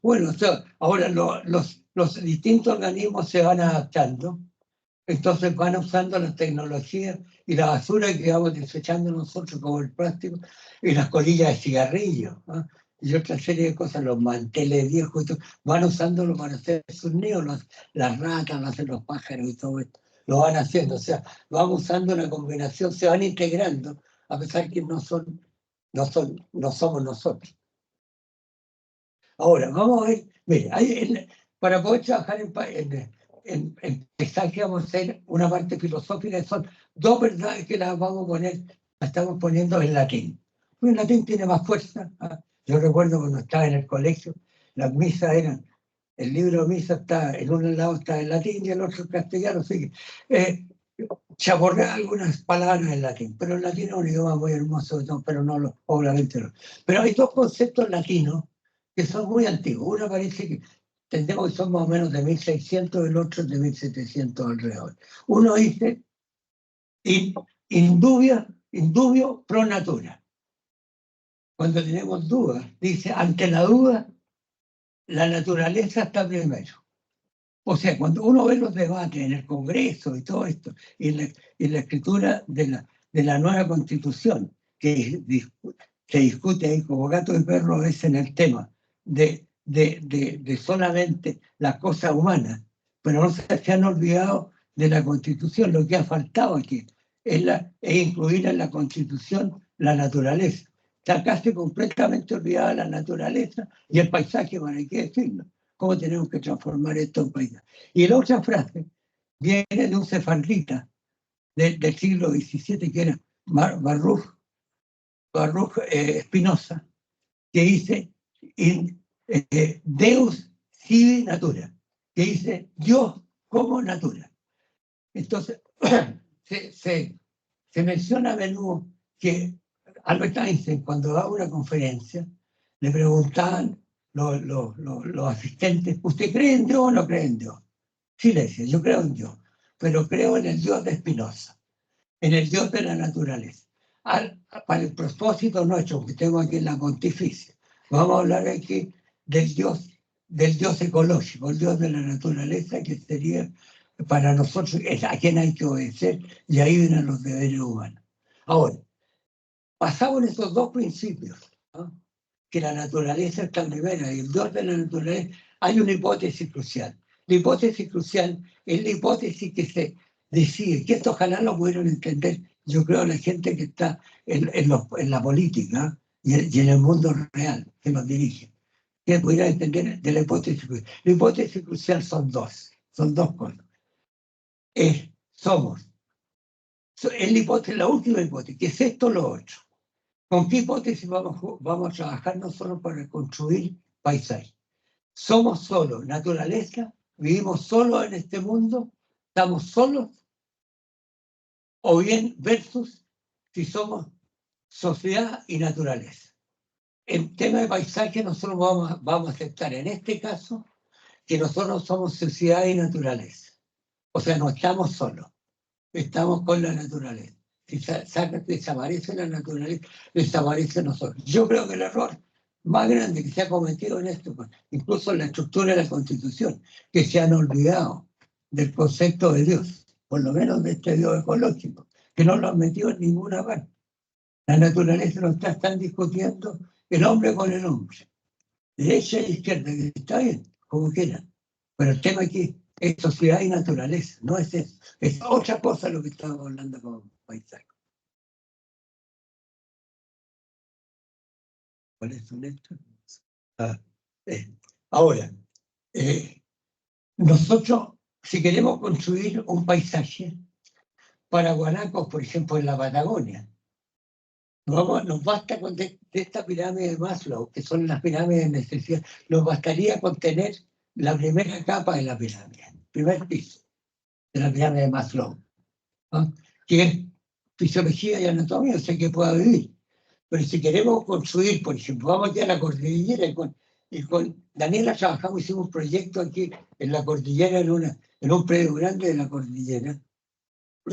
Bueno, o sea, ahora los distintos organismos se van adaptando, entonces van usando las tecnologías y la basura que vamos desechando nosotros, como el plástico, y las colillas de cigarrillos, y otra serie de cosas, los manteles viejos, y todo, van usándolo para hacer sus nidos, las ratas, los pájaros y todo esto, lo van haciendo, o sea, vamos usando una combinación, se van integrando, a pesar que no somos nosotros. Ahora, vamos a ver, mire, para poder trabajar en paisaje vamos a hacer una parte filosófica, son dos verdades que las vamos a poner la estamos poniendo en latín. Porque el latín tiene más fuerza. Yo recuerdo cuando estaba en el colegio, las misas eran, el libro de misa está, en un lado está en latín y el otro en castellano, así que chaborrea algunas palabras en latín, pero el latín es un idioma muy hermoso, pero no, obviamente no. Pero hay dos conceptos latinos que son muy antiguos. Uno parece que entendemos que son más o menos de 1600, el otro de 1700 alrededor. Uno dice indubio pro natura. Cuando tenemos dudas, dice, ante la duda, la naturaleza está primero. O sea, cuando uno ve los debates en el Congreso y todo esto, y la escritura de la nueva Constitución, que se discute ahí como gato y perro, es en el tema de solamente las cosas humanas, pero no se han olvidado de la Constitución. Lo que ha faltado aquí es incluir en la Constitución la naturaleza. Está casi completamente olvidada la naturaleza y el paisaje, ¿para qué decirlo? ¿Cómo tenemos que transformar esto en paisaje? Y la otra frase viene de un sefardita del siglo XVII, que era Baruch Spinoza, que dice Deus sive natura, que dice Dios como natura. Entonces, se menciona a menudo que Albert Einstein, cuando daba una conferencia, le preguntaban los asistentes, ¿usted cree en Dios o no cree en Dios? Sí, le decía, yo creo en Dios, pero creo en el Dios de Spinoza, en el Dios de la naturaleza. Para el propósito nuestro, que tengo aquí en la pontificia, vamos a hablar aquí del Dios ecológico, el Dios de la naturaleza, que sería para nosotros a quien hay que obedecer, y ahí vienen los deberes humanos. Ahora, basado en esos dos principios, ¿no?, que la naturaleza está primera y el Dios de la naturaleza, hay una hipótesis crucial. La hipótesis crucial es la hipótesis que se decide, que esto ojalá lo pudieron entender, yo creo, la gente que está en la política y en el mundo real, que nos dirige, que pudieran entender de la hipótesis crucial. La hipótesis crucial son dos cosas. Es la última hipótesis, que es esto o lo otro. ¿Con qué hipótesis vamos a trabajar nosotros para construir paisaje? ¿Somos solo naturaleza? ¿Vivimos solos en este mundo? ¿Estamos solos? ¿O bien versus si somos sociedad y naturaleza? En tema de paisaje nosotros vamos a aceptar en este caso que nosotros somos sociedad y naturaleza. O sea, no estamos solos, estamos con la naturaleza. Si desaparece la naturaleza, desaparece nosotros. Yo creo que el error más grande que se ha cometido en esto, incluso en la estructura de la Constitución, que se han olvidado del concepto de Dios, por lo menos de este Dios ecológico, que no lo han metido en ninguna parte. La naturaleza no están discutiendo el hombre con el hombre, derecha e izquierda, que está bien, como quieran. Pero el tema aquí es sociedad y naturaleza, no es eso. Es otra cosa lo que estamos hablando con paisaje. ¿Cuál es su letra? Ahora, nosotros, si queremos construir un paisaje para guanacos, por ejemplo, en la Patagonia, nos basta con de esta pirámide de Maslow, que son las pirámides de necesidad, nos bastaría con tener la primera capa de la pirámide, el primer piso de la pirámide de Maslow, ¿no?, que es fisiología y anatomía, o sea que pueda vivir. Pero si queremos construir, por ejemplo, vamos aquí a la cordillera y con Daniela trabajamos, hicimos un proyecto aquí en la cordillera, en un predio grande de la cordillera,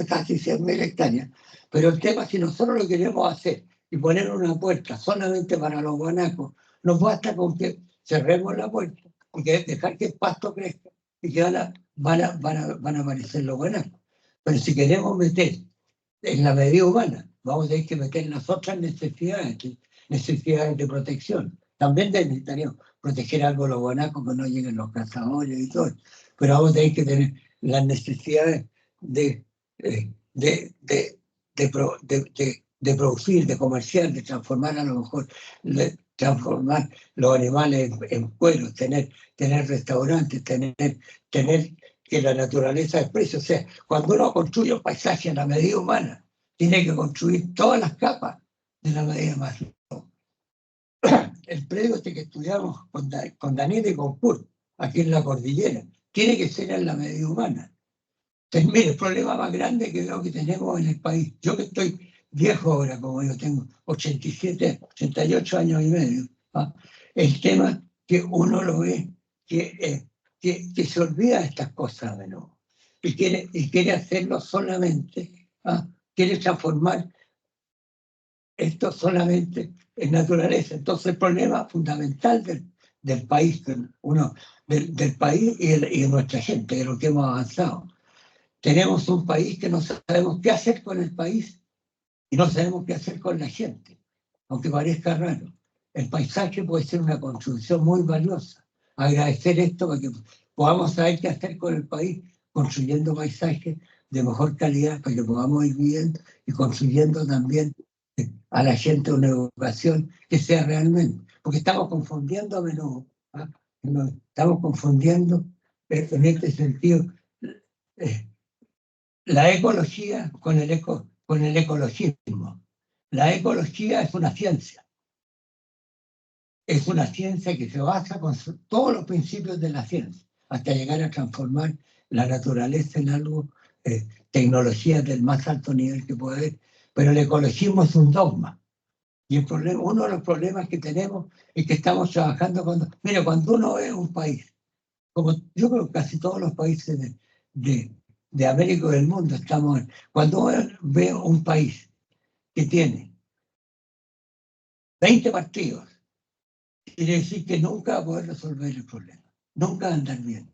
casi 100.000 hectáreas. Pero el tema, si nosotros lo queremos hacer y poner una puerta solamente para los guanacos, nos basta con que cerremos la puerta y que dejar que el pasto crezca y que van a aparecer los guanacos. Pero si queremos meter en la medida humana, vamos a tener que meter las otras necesidades de protección. También necesitaríamos proteger algo a los guanacos, que no lleguen los cazadores y todo. Pero vamos a tener que tener las necesidades de producir, de comerciar, de transformar a lo mejor, transformar los animales en cueros, tener restaurantes, tener que la naturaleza exprese. O sea, cuando uno construye un paisaje en la medida humana, tiene que construir todas las capas de la medida más. El predio este que estudiamos con Daniel y con Kurt, aquí en la cordillera, tiene que ser en la medida humana. Entonces, mire, el problema más grande que veo que tenemos en el país, yo que estoy viejo ahora, como yo tengo 87, 88 años y medio, ¿ah? El tema que uno lo ve, que se olvida de estas cosas de nuevo, y quiere hacerlo solamente, ¿ah? Quiere transformar esto solamente en naturaleza. Entonces el problema fundamental del país, del país y de nuestra gente, de lo que hemos avanzado. Tenemos un país que no sabemos qué hacer con el país y no sabemos qué hacer con la gente, aunque parezca raro. El paisaje puede ser una construcción muy valiosa. Agradecer esto para que podamos saber qué hacer con el país, construyendo paisajes de mejor calidad para que podamos ir viviendo y construyendo también a la gente una educación que sea realmente. Porque estamos confundiendo a menudo, ¿ah? Estamos confundiendo en este sentido la ecología con el ecologismo. La ecología es una ciencia. Es una ciencia que se basa con todos los principios de la ciencia, hasta llegar a transformar la naturaleza en algo, tecnología del más alto nivel que puede haber. Pero el ecologismo es un dogma. Y uno de los problemas que tenemos es que estamos trabajando cuando uno ve un país, como yo creo que casi todos los países de América y del mundo cuando uno ve un país que tiene 20 partidos, quiere decir que nunca va a poder resolver el problema, nunca va a andar bien.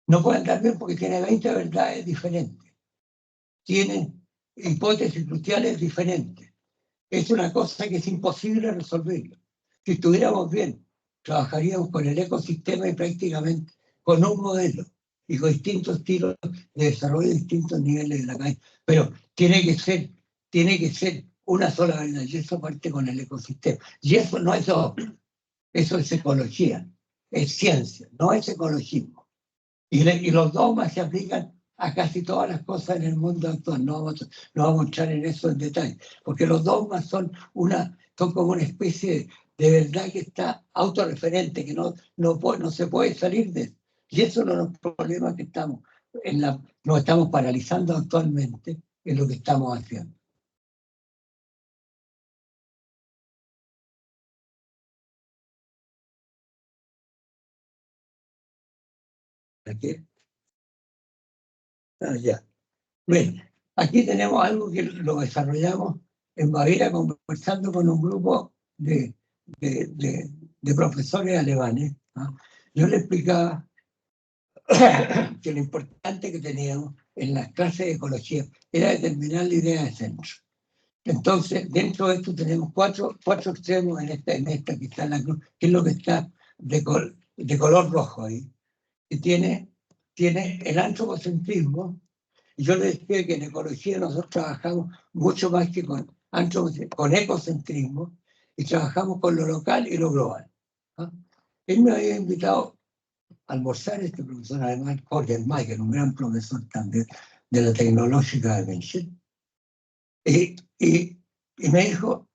No puede andar bien porque tiene 20 verdades diferentes, tiene hipótesis cruciales diferentes. Es una cosa que es imposible resolverlo. Si estuviéramos bien, trabajaríamos con el ecosistema y prácticamente con un modelo y con distintos estilos de desarrollo, distintos niveles de la calle. Pero tiene que ser una sola verdad, y eso parte con el ecosistema. Y eso no es obra, eso es ecología, es ciencia, no es ecologismo. Y los dogmas se aplican a casi todas las cosas en el mundo actual. No vamos a entrar en eso en detalle, porque los dogmas son como una especie de verdad que está autorreferente, que no se puede salir de eso. Y eso es uno de los problemas que nos estamos paralizando actualmente en lo que estamos haciendo. ¿Aquí? Ya. Bueno, aquí tenemos algo que lo desarrollamos en Baviera conversando con un grupo de profesores alemanes. ¿Ah? Yo les explicaba que lo importante que teníamos en las clases de ecología era determinar la idea de centro. Entonces, dentro de esto tenemos cuatro extremos en esta que está en la cruz, que es lo que está de color rojo ahí. Y tiene el antropocentrismo. Y yo les decía que en ecología nosotros trabajamos mucho más que con ecocentrismo, y trabajamos con lo local y lo global. ¿Ah? Él me había invitado a almorzar, este profesor alemán, Jorge Mayer, un gran profesor también de la Tecnológica de München, y me dijo,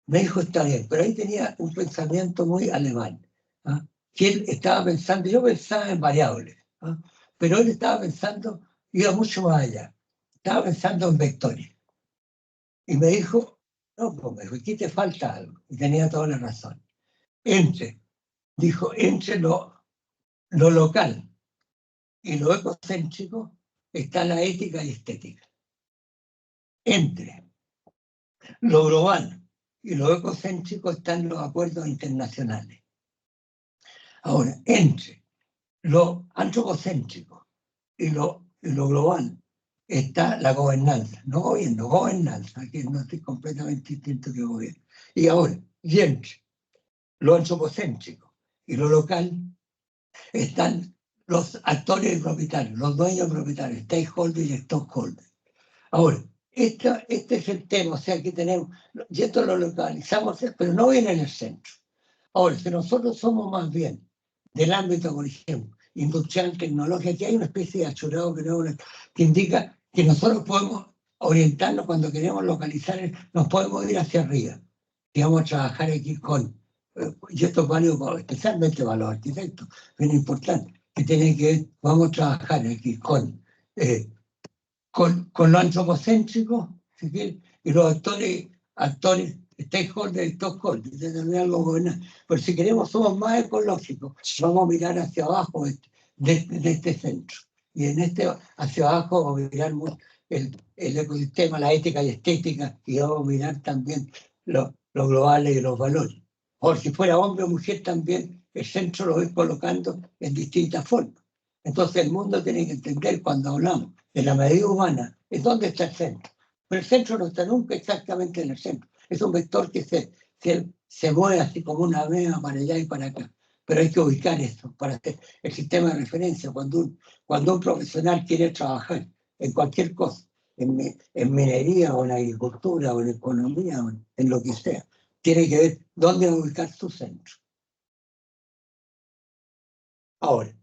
está bien, pero ahí tenía un pensamiento muy alemán. ¿Ah? Que él estaba pensando, yo pensaba en variables, ¿ah? Pero él estaba pensando, iba mucho más allá, estaba pensando en vectores. Y me dijo, no, pues me dijo, aquí te falta algo. Y tenía toda la razón. Entre lo local y lo ecocéntrico está la ética y estética. Entre lo global y lo ecocéntrico están los acuerdos internacionales. Ahora, entre lo antropocéntrico y lo global está la gobernanza, no gobierno, gobernanza, que no es completamente distinto que gobierno. Y ahora, y entre lo antropocéntrico y lo local están los actores y propietarios, los dueños propietarios, stakeholders y stockholders. Ahora, este es el tema, o sea, aquí tenemos, y esto lo localizamos, pero no viene en el centro. Ahora, si nosotros somos más bien del ámbito, por ejemplo, industrial, tecnológico, aquí hay una especie de achurado que indica que nosotros podemos orientarnos cuando queremos localizar, nos podemos ir hacia arriba. Y vamos a trabajar aquí con, y esto es válido especialmente para los arquitectos, bien importante, que tiene que ver, vamos a trabajar aquí con lo antropocéntrico, si quieren, y los actores, stakeholders y stockholders, de algo bueno. Pero si queremos, somos más ecológicos, vamos a mirar hacia abajo de este centro. Y en hacia abajo vamos a mirar el ecosistema, la ética y estética, y vamos a mirar también los globales y los valores. O si fuera hombre o mujer también, el centro lo voy colocando en distintas formas. Entonces el mundo tiene que entender cuando hablamos de la medida humana, es dónde está el centro. Pero el centro no está nunca exactamente en el centro. Es un vector que se mueve así como una vena para allá y para acá. Pero hay que ubicar eso para hacer el sistema de referencia. Cuando un profesional quiere trabajar en cualquier cosa, en minería o en agricultura o en economía o en lo que sea, tiene que ver dónde ubicar su centro. Ahora,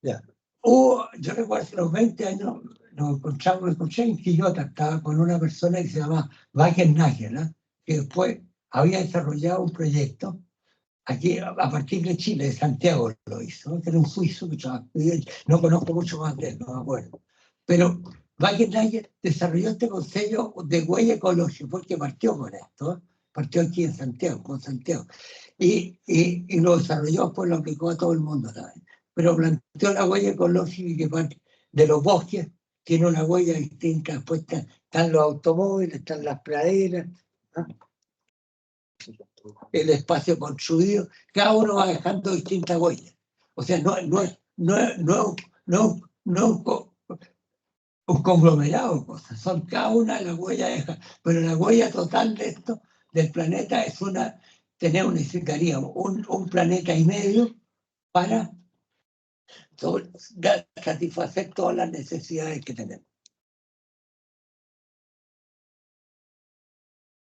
ya. Yo recuerdo hace los 20 años, me escuché en Quillota, estaba con una persona que se llama Wackenagel, ¿eh? Que después había desarrollado un proyecto aquí a partir de Chile, de Santiago lo hizo, ¿no? Que era un suizo que trabajó, no conozco mucho más de él, no me acuerdo. Pero Wackenagel desarrolló este concepto de huella ecológica, porque partió con esto, ¿eh? Partió aquí en Santiago, con Santiago, y lo desarrolló, pues lo aplicó a todo el mundo también. Pero planteó la huella ecológica que parte de los bosques, tiene una huella distinta. Después están los automóviles, están las praderas, ¿no? El espacio construido, cada uno va dejando distintas huellas. O sea, no es un conglomerado de cosas, son cada una de las huellas deja, pero la huella total de esto, del planeta, necesitaría un planeta y medio para satisfacer todas las necesidades que tenemos.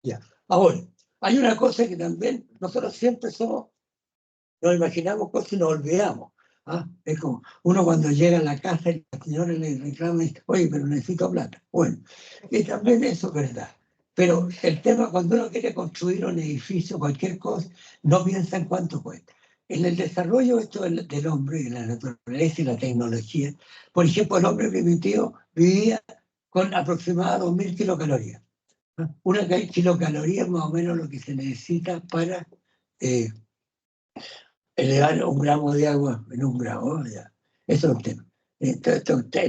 Ya. Ahora, hay una cosa que también nosotros siempre nos imaginamos cosas y nos olvidamos. ¿Ah? Es como uno cuando llega a la casa y la señora le reclama y dice, oye, pero necesito plata. Bueno, y también eso es verdad. Pero el tema, cuando uno quiere construir un edificio, cualquier cosa, no piensa en cuánto cuesta. En el desarrollo esto del hombre y la naturaleza y la tecnología, por ejemplo, el hombre primitivo vivía con aproximadamente 2000 kilocalorías. Una kilocaloría es más o menos lo que se necesita para elevar un gramo de agua en un gramo. Ya. Eso es un tema. Esto está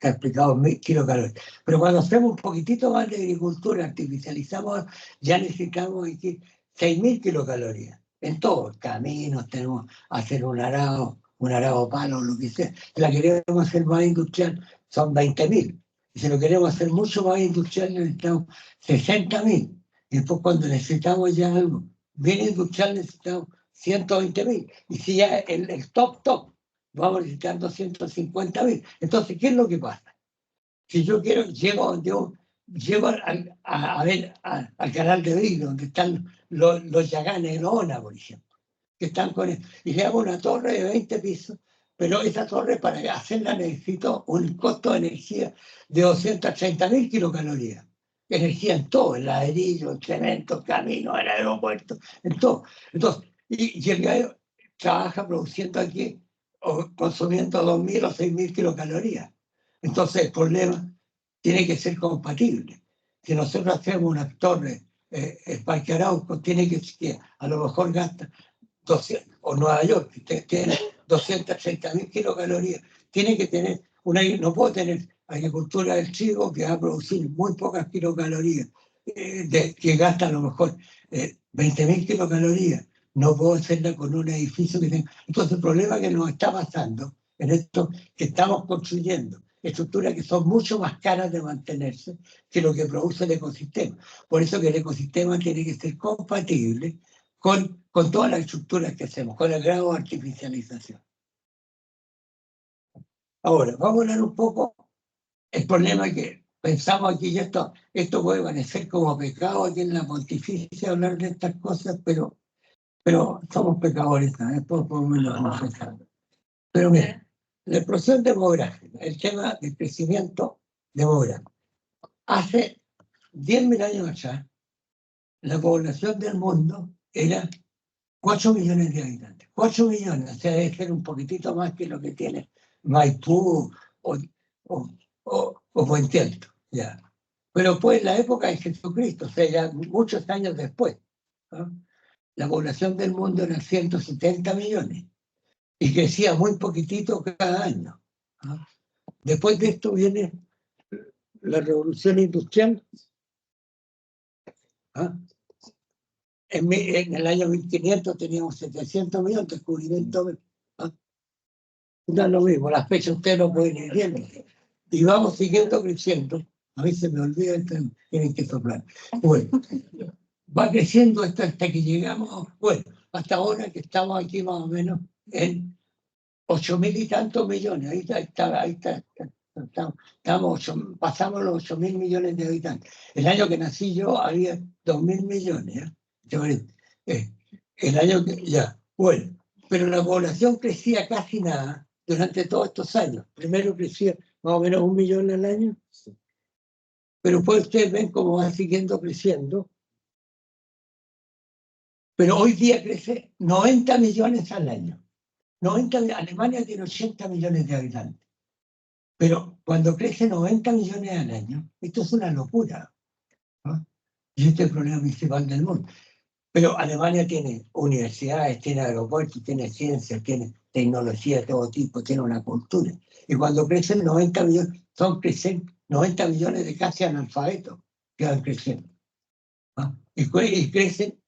explicado en 1000 kilocalorías. Pero cuando hacemos un poquitito más de agricultura, artificializamos, ya necesitamos 6000 kilocalorías. En todos caminos tenemos que hacer un arado palo, lo que sea. Si la queremos hacer más industrial, son 20.000. Y si lo queremos hacer mucho más industrial, necesitamos 60.000. Y después cuando necesitamos ya algo bien industrial, necesitamos 120.000. Y si ya el top, vamos necesitando 150.000. Entonces, ¿qué es lo que pasa? Si yo llego al canal de Beagle, donde están los Yaganes de Ona, por ejemplo, que están y le hago una torre de 20 pisos, pero esa torre para hacerla necesito un costo de energía de 230.000 kilocalorías. Energía en todo, el ladrillo, el cemento, el camino, el aeropuerto, en todo. Entonces, y el gallo trabaja produciendo aquí o consumiendo 2.000 o 6.000 kilocalorías. Entonces el problema tiene que ser compatible. Si nosotros hacemos una torre, el Parque Arauco tiene que a lo mejor gasta 200, o Nueva York, que tiene 230.000 kilocalorías, tiene que tener no puedo tener agricultura del trigo que va a producir muy pocas kilocalorías, que gasta a lo mejor 20.000 kilocalorías. No puedo hacerla con un edificio que tenga. Entonces el problema que nos está pasando en esto que estamos construyendo, estructuras que son mucho más caras de mantenerse que lo que produce el ecosistema. Por eso que el ecosistema tiene que ser compatible con todas las estructuras que hacemos, con el grado de artificialización. Ahora, vamos a hablar un poco el problema que pensamos aquí, y esto puede parecer como pecado aquí en la pontificia hablar de estas cosas, pero somos pecadores, después podemos confesar. Pero mira, la explosión demográfica, el tema del crecimiento demográfico. Hace 10.000 años atrás, la población del mundo era 4 millones de habitantes. 4 millones, o sea, debe ser un poquitito más que lo que tiene Maipú o Puente Alto. Ya. Pero pues en la época de Jesucristo, o sea, ya muchos años después, ¿no? La población del mundo era 170 millones y crecía muy poquitito cada año, ¿no? Después de esto viene la revolución industrial, ¿no? En el año 1500 teníamos 700 millones de descubrimientos. ¿No? No es lo mismo, las fechas ustedes no pueden ir viendo. Y vamos siguiendo creciendo. A mí se me olvida, tienen que soplar. Bueno, va creciendo hasta que llegamos, bueno, hasta ahora que estamos aquí más o menos en 8.000 y tantos millones. Ahí está. Pasamos los 8.000 millones de habitantes. El año que nací yo había 2.000 millones. El año que, ya, bueno, pero la población crecía casi nada durante todos estos años. Primero crecía más o menos 1 millón al año, pero después ustedes ven cómo va siguiendo creciendo. Pero hoy día crece 90 millones al año. Alemania tiene 80 millones de habitantes. Pero cuando crece 90 millones al año, esto es una locura, ¿no? Y este es el problema principal del mundo. Pero Alemania tiene universidades, tiene aeropuertos, tiene ciencia, tiene tecnología de todo tipo, tiene una cultura. Y cuando crecen 90 millones, crecen 90 millones de casi analfabetos que van creciendo, ¿no? Y crecen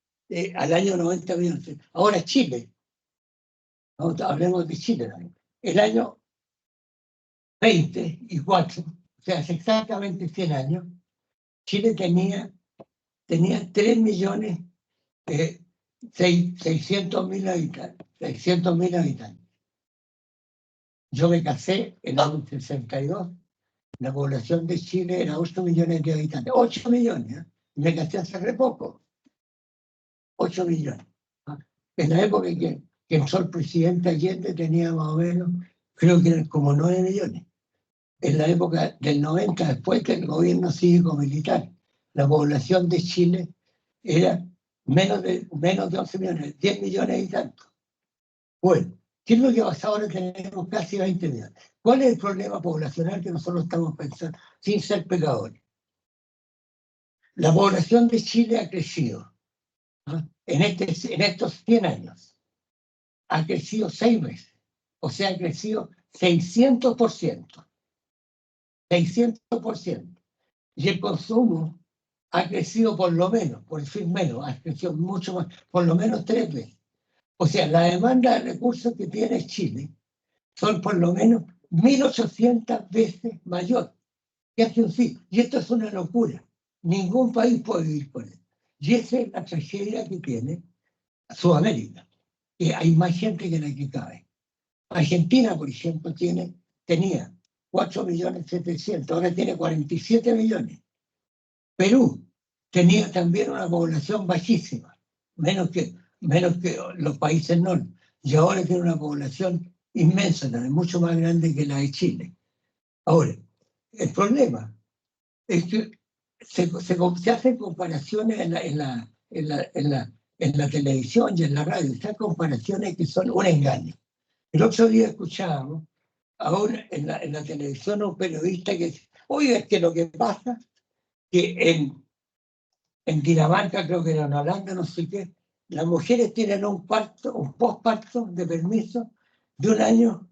al año 90 millones. Ahora Chile, ¿no? Hablemos de Chile también. El año 24, o sea, hace exactamente 100 años, Chile tenía 3 millones 600.000 habitantes. 600.000 habitantes. Yo me casé en el año 62, la población de Chile era 8 millones de habitantes. 8 millones, ¿eh? Me casé hace re poco. 8 millones. ¿Ah? En la época que entró el presidente Allende tenía más o menos, creo que eran como 9 millones. En la época del 90, después del gobierno cívico-militar, la población de Chile era menos de 11 millones, 10 millones y tanto. Bueno, ¿qué es lo que pasa ahora? Tenemos casi 20 millones. ¿Cuál es el problema poblacional que nosotros estamos pensando sin ser pecadores? La población de Chile ha crecido, ¿no? En estos 100 años. Ha crecido 6 veces. O sea, ha crecido 600%. 600%. Y el consumo ha crecido por lo menos, por decir menos, ha crecido mucho más, por lo menos 3 veces. O sea, la demanda de recursos que tiene Chile son por lo menos 1.800 veces mayor que hace un siglo. Y esto es una locura. Ningún país puede vivir con él. Y esa es la tragedia que tiene Sudamérica, que hay más gente que la que cabe. Argentina, por ejemplo, tenía 4.700.000, ahora tiene 47 millones. Perú tenía también una población bajísima, menos que los países norte, y ahora tiene una población inmensa, también mucho más grande que la de Chile. Ahora, el problema es que se hacen comparaciones en la televisión y en la radio, estas comparaciones que son un engaño. El otro día escuchábamos ahora en la televisión a un periodista que dice, oiga, es que lo que pasa que en Dinamarca, creo que era en Holanda, no sé qué, las mujeres tienen un postparto de permiso de 1 año,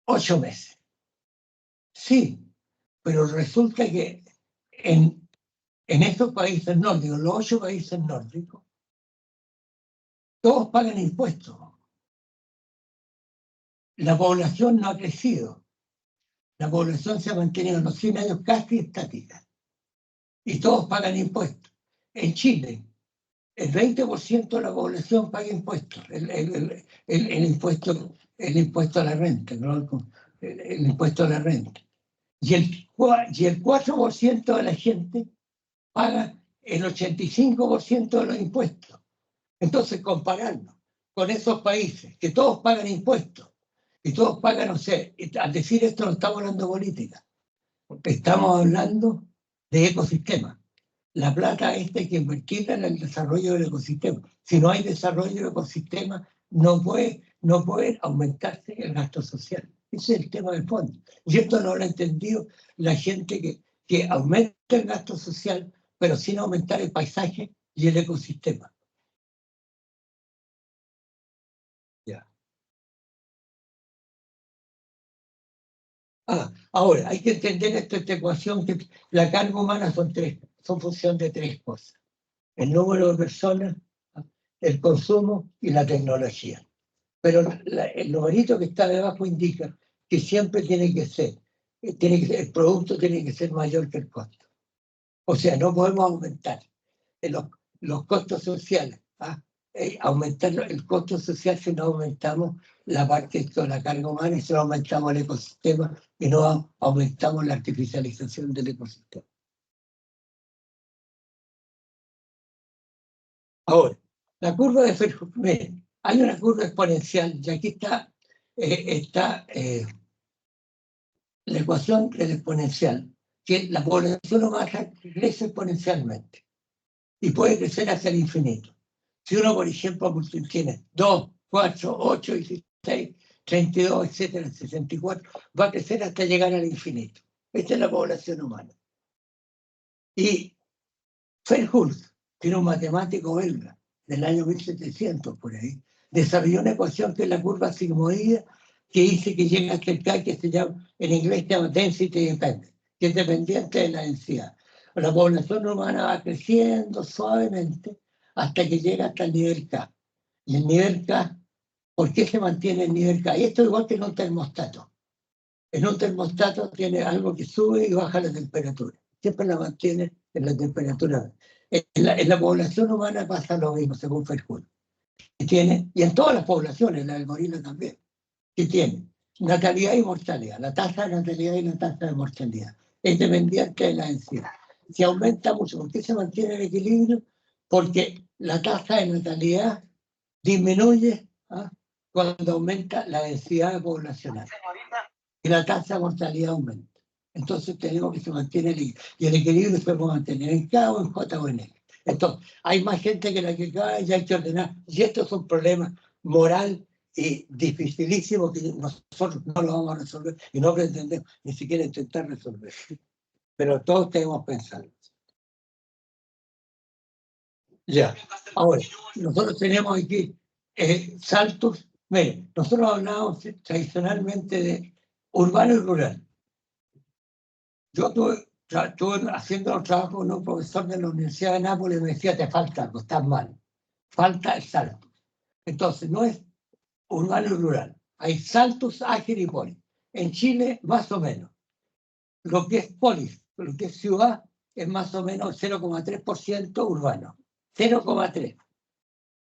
8 meses. Sí, pero resulta que en estos países nórdicos, los 8 países nórdicos, todos pagan impuestos. La población no ha crecido. La población se ha mantenido en los 100 años casi estática. Y todos pagan impuestos. En Chile, el 20% de la población paga impuestos. El impuesto a la renta, ¿no? El impuesto a la renta. Y el 4% de la gente paga el 85% de los impuestos. Entonces, comparando con esos países que todos pagan impuestos y todos pagan, no sé, al decir esto no estamos hablando de política, Estamos hablando de ecosistemas. La plata esta hay que invertirla en el desarrollo del ecosistema. Si no hay desarrollo del ecosistema, no puede aumentarse el gasto social. Ese es el tema del fondo. Y esto no lo ha entendido la gente que aumenta el gasto social, pero sin aumentar el paisaje y el ecosistema. Ya. Ahora, hay que entender esta ecuación que la carga humana son función de tres cosas. El número de personas, el consumo y la tecnología. Pero el numerito que está debajo indica que siempre el producto tiene que ser mayor que el costo. O sea, no podemos aumentar los costos sociales. Aumentar el costo social si no aumentamos la parte de la carga humana y si no aumentamos el ecosistema y no aumentamos la artificialización del ecosistema. Ahora, la curva de Fairholt, miren, hay una curva exponencial y aquí está la ecuación del exponencial, que la población humana crece exponencialmente y puede crecer hacia el infinito. Si uno, por ejemplo, tiene 2, 4, 8, 16, 32, etcétera, 64, va a crecer hasta llegar al infinito. Esta es la población humana. Y Fairholt, que era un matemático belga del año 1700 por ahí, desarrolló una ecuación que es la curva sigmoidea, que dice que llega hasta el K, que se llama, en inglés se llama density dependent, que es dependiente de la densidad. La población humana va creciendo suavemente hasta que llega hasta el nivel K. Y el nivel K, ¿por qué se mantiene el nivel K? Y esto es igual que en un termostato. En un termostato tiene algo que sube y baja la temperatura. Siempre la mantiene en la temperatura. En la población humana pasa lo mismo, según Fairholt. Y en todas las poblaciones, la del gorila también, que tiene natalidad y mortalidad. La tasa de natalidad y la tasa de mortalidad es dependiente de la densidad. Si aumenta mucho, ¿por qué se mantiene el equilibrio? Porque la tasa de natalidad disminuye cuando aumenta la densidad poblacional. Y la tasa de mortalidad aumenta. Entonces tenemos que se mantiene el equilibrio. Y el equilibrio se puede mantener en K o en J o en L. Entonces, hay más gente que la que cae y hay que ordenar. Y esto es un problema moral y dificilísimo que nosotros no lo vamos a resolver y no pretendemos ni siquiera intentar resolver. Pero todos tenemos que pensarlo. Ya. Ahora, nosotros tenemos aquí saltos. Miren, nosotros hablamos tradicionalmente de urbano y rural. Yo estuve haciendo un trabajo con un profesor de la Universidad de Nápoles y me decía, te falta algo, estás mal. Falta el salto. Entonces, no es urbano y rural. Hay saltos, ágil y polis. En Chile, más o menos. Lo que es polis, lo que es ciudad, es más o menos 0,3% urbano. 0,3.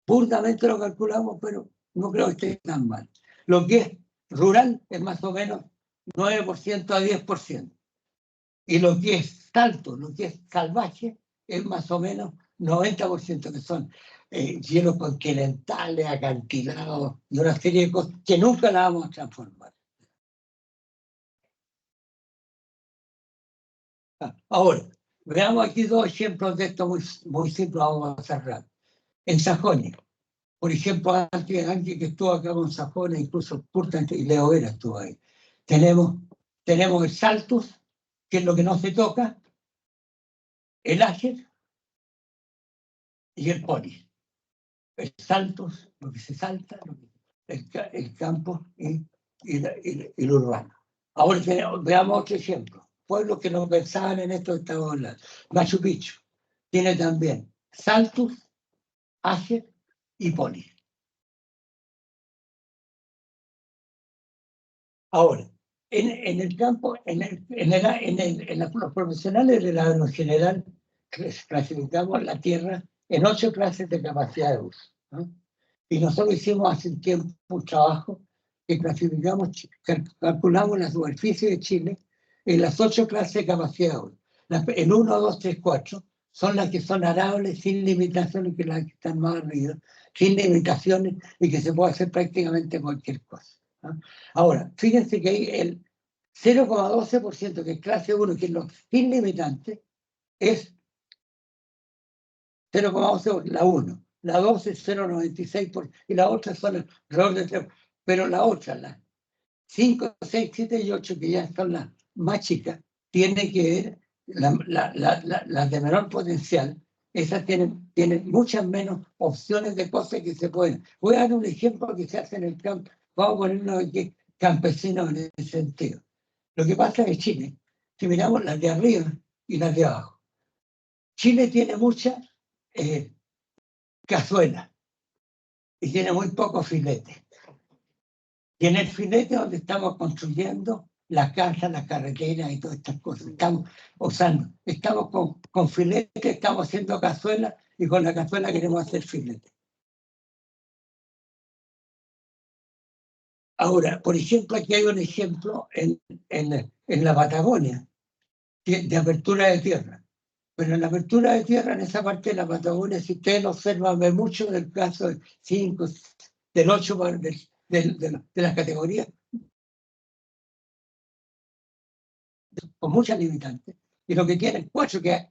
Burdamente lo calculamos, pero no creo que esté tan mal. Lo que es rural es más o menos 9% a 10%. Y lo que es salto, lo que es salvaje, es más o menos 90%, que son hielos continentales, acantilados y una serie de cosas que nunca la vamos a transformar. Ahora, veamos aquí dos ejemplos de esto muy simples, vamos a cerrar. En Sajonia, por ejemplo, alguien que estuvo acá con Sajonia, incluso Purta y Leo Vera estuvo ahí. Tenemos el saltus, que es lo que no se toca, el áger y el polis. El saltus, lo que se salta, el campo y el urbano. Ahora veamos otro ejemplo. Pueblos que no pensaban en esto que estamos hablando. Machu Picchu tiene también saltus, áger y polis. Ahora, en el campo, los profesionales de la en general clasificamos la Tierra en 8 clases de capacidad de uso, ¿no? Y nosotros hicimos hace un tiempo un trabajo que calculamos la superficie de Chile en las 8 clases de capacidad de uso. En 1, 2, 3, 4 son las que son arables, sin limitaciones, que las que están más arriba, sin limitaciones y que se puede hacer prácticamente cualquier cosa, ¿no? Ahora, fíjense que ahí 0,12%, que es clase 1, que es lo ilimitante, es 0,12, la 1. La 2 es 0,96%, y la otra son alrededor de 3%. Pero la otra, la 5, 6, 7 y 8, que ya son las más chicas, tiene que ver, las de menor potencial, esas tienen muchas menos opciones de cosas que se pueden. Voy a dar un ejemplo que se hace en el campo. Vamos a ponernos aquí campesinos en ese sentido. Lo que pasa es que Chile, si miramos las de arriba y las de abajo, Chile tiene muchas cazuelas y tiene muy pocos filetes. Y en el filete donde estamos construyendo las casas, las carreteras y todas estas cosas, estamos usando, estamos con filete, estamos haciendo cazuelas y con la cazuela queremos hacer filete. Ahora, por ejemplo, aquí hay un ejemplo en la Patagonia de apertura de tierra. Pero en la apertura de tierra, en esa parte de la Patagonia, si ustedes lo observan, ve mucho del caso del 5, del 8, de las categorías, con muchas limitantes. Y lo que tienen 4, que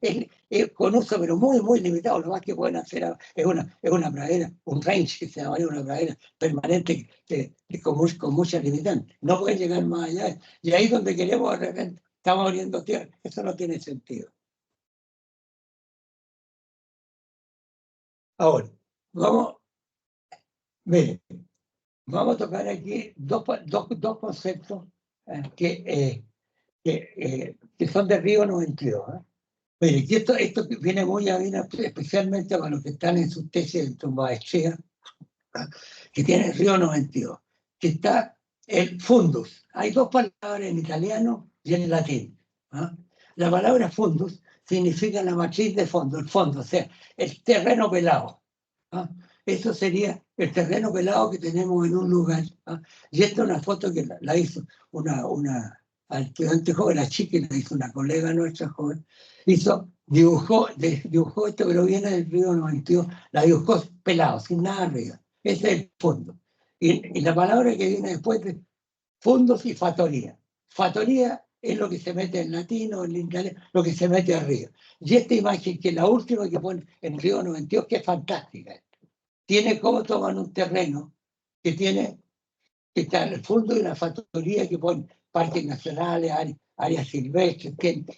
es con uso, pero muy, muy limitado, lo más que pueden hacer es una pradera, un range, que se llama una pradera permanente con muchas limitantes. No pueden llegar más allá. Y ahí donde queremos, de repente, estamos abriendo tierra. Eso no tiene sentido. Ahora, vamos a tocar aquí dos conceptos que son de Río 92. Mire, y esto viene muy a bien, especialmente para los que están en sus tesis en su maestría, que tiene Río 92, que está el fundus. Hay dos palabras en italiano y en latín. La palabra fundus significa la matriz de fondo, el fondo, o sea, el terreno pelado. Eso sería el terreno pelado que tenemos en un lugar. Y esta es una foto que la hizo una estudiante joven, la chica, la hizo una colega nuestra joven, dibujó esto, pero viene del Río 92, la dibujó pelado, sin nada arriba. Ese es el fondo. Y la palabra que viene después de fondos y fatoría. Fatoría es lo que se mete en latino, en inglés, lo que se mete arriba. Y esta imagen, que es la última que pone en Río 92, que es fantástica. Tiene cómo toman un terreno que está en el fondo de una factoría que pone parques nacionales, áreas silvestres,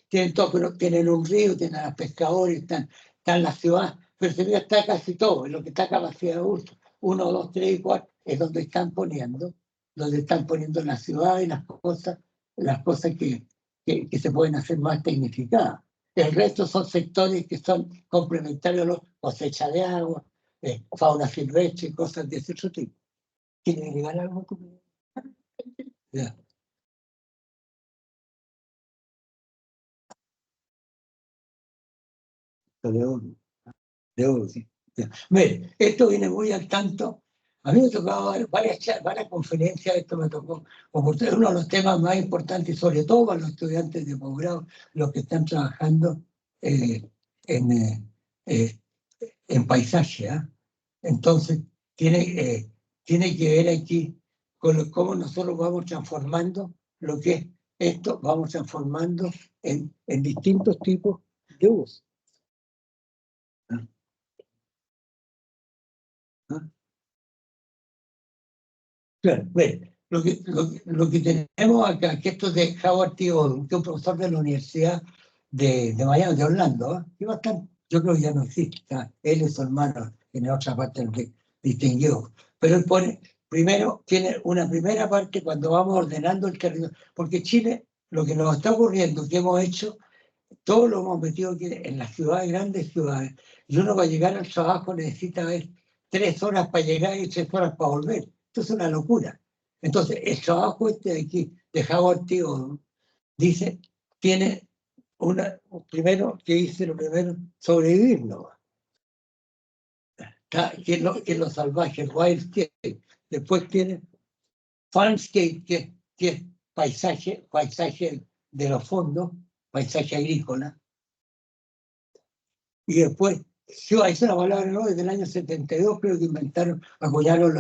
tienen todo, pero tienen un río, tienen a los pescadores, están las ciudades, pero se ve está casi todo, en lo que está capacidad de uso, 1, 2, 3 y 4, es donde están poniendo las ciudades, las cosas que se pueden hacer más tecnificadas. El resto son sectores que son complementarios a la cosecha de agua, fauna silvestre, cosas de ese otro tipo. ¿Quiere agregar algo? Ya. Sí. Mire, esto viene muy al tanto. A mí me tocaba varias conferencias, esto me tocó, como ustedes, uno de los temas más importantes, sobre todo para los estudiantes de posgrado, los que están trabajando en paisaje. Entonces, tiene que ver aquí con cómo nosotros vamos transformando lo que es esto, vamos transformando en distintos tipos de uso. Claro, bueno, lo que tenemos acá, que esto es de Howard T. Odom, que es un profesor de la Universidad de Miami, de Orlando, que yo creo que ya no existe, él y su hermano en otra parte que distinguió, pero él pone, primero, tiene una primera parte cuando vamos ordenando el territorio, porque Chile, lo que nos está ocurriendo, que hemos hecho, todo lo hemos metido aquí en las ciudades, grandes ciudades, y uno para llegar al trabajo necesita ver 3 horas para llegar y 3 horas para volver. Esto es una locura. Entonces, el trabajo este de aquí, de Howard T. Odom, dice, tiene primero, que dice lo primero, sobrevivir, ¿no? Que es lo salvaje, el wildscape. Después tiene farmscape, que es paisaje de los fondos, paisaje agrícola. Y después, es una palabra, ¿no? Desde el año 72 creo que inventaron, apoyaron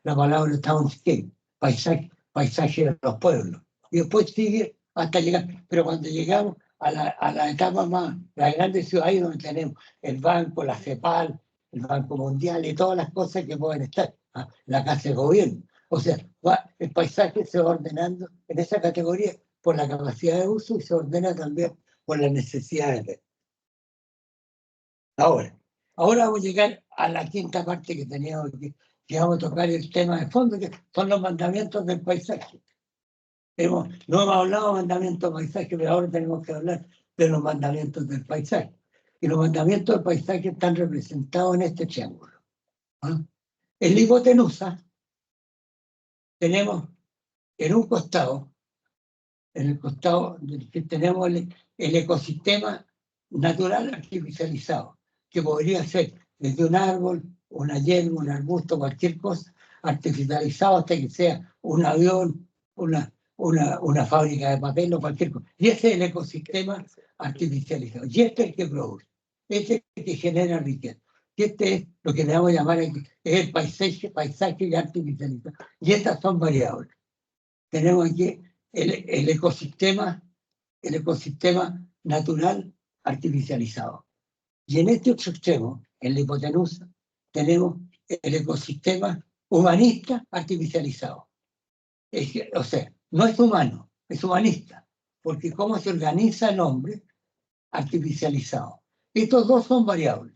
la palabra townscape, paisaje de los pueblos. Y después sigue hasta llegar. Pero cuando llegamos a la etapa más, las grandes ciudades donde tenemos el banco, la CEPAL, el Banco Mundial y todas las cosas que pueden estar, la Casa de Gobierno. O sea, el paisaje se va ordenando en esa categoría por la capacidad de uso y se ordena también por las necesidades. Ahora vamos a llegar a la quinta parte que teníamos aquí, que vamos a tocar el tema de fondo, que son los mandamientos del paisaje. No hemos hablado de mandamientos del paisaje, pero ahora tenemos que hablar de los mandamientos del paisaje. Y los mandamientos del paisaje están representados en este triángulo. En la hipotenusa tenemos en un costado, en el costado que tenemos el ecosistema natural artificializado, que podría ser desde un árbol, una hierba, un arbusto, cualquier cosa, artificializado hasta que sea un avión, una fábrica de papel o cualquier cosa. Y ese es el ecosistema artificializado. Y este es el que produce, este es el que genera riqueza. Y este es lo que le vamos a llamar aquí, es el paisaje artificializado. Y estas son variables. Tenemos aquí el ecosistema natural artificializado. Y en este otro extremo, en la hipotenusa, tenemos el ecosistema humanista artificializado. O sea, no es humano, es humanista, porque cómo se organiza el hombre artificializado. Estos dos son variables.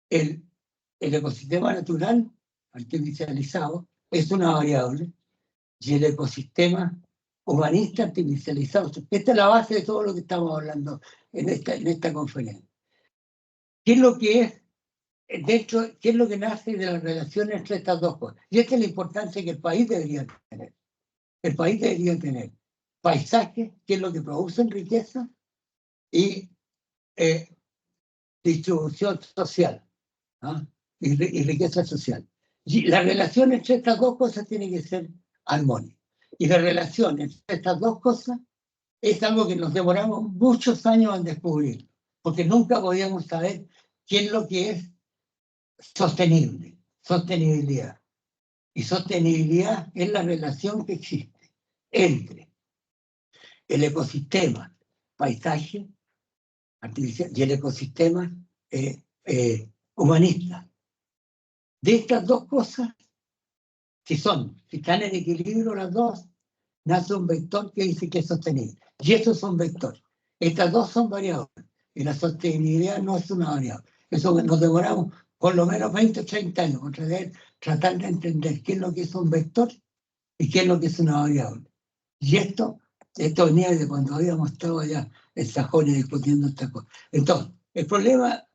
El ecosistema natural artificializado es una variable y el ecosistema humanista artificializado. Esta es la base de todo lo que estamos hablando en esta conferencia. ¿Qué es lo que es? ¿Qué es lo que nace de la relación entre estas dos cosas? Y esta es la importancia que el país debería tener. El país debería tener paisaje, que es lo que produce riqueza, y distribución social, y riqueza social. Y la relación entre estas dos cosas tiene que ser armónica. Y la relación entre estas dos cosas es algo que nos demoramos muchos años en descubrir, porque nunca podíamos saber qué es lo que es sostenibilidad. Y sostenibilidad es la relación que existe entre el ecosistema, paisaje artificial, y el ecosistema humanista. De estas dos cosas, si están en equilibrio las dos, nace un vector que dice que es sostenible. Y esos son vectores. Estas dos son variables. Y la sostenibilidad no es una variable. Eso nos demoramos por lo menos 20 o 30 años por tratar de entender qué es lo que es un vector y qué es lo que es una variable. Y esto venía de cuando habíamos estado allá en Sajonia discutiendo estas cosas. Entonces, el problema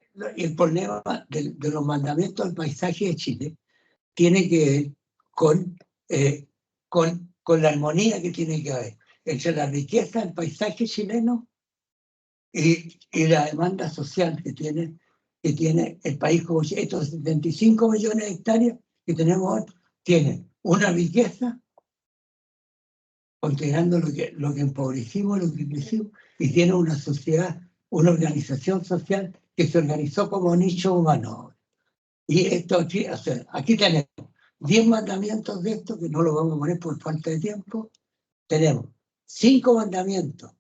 de los mandamientos del paisaje de Chile tiene que ver con la armonía que tiene que haber entre la riqueza del paisaje chileno y la demanda social que tiene el país como Chile. Estos 75 millones de hectáreas que tenemos hoy tienen una riqueza, considerando lo que empobrecimos, lo que crecimos, y tiene una sociedad, una organización social que se organizó como nicho humano. Y esto aquí, o sea, aquí tenemos 10 mandamientos de esto, que no lo vamos a poner por falta de tiempo. Tenemos 5 mandamientos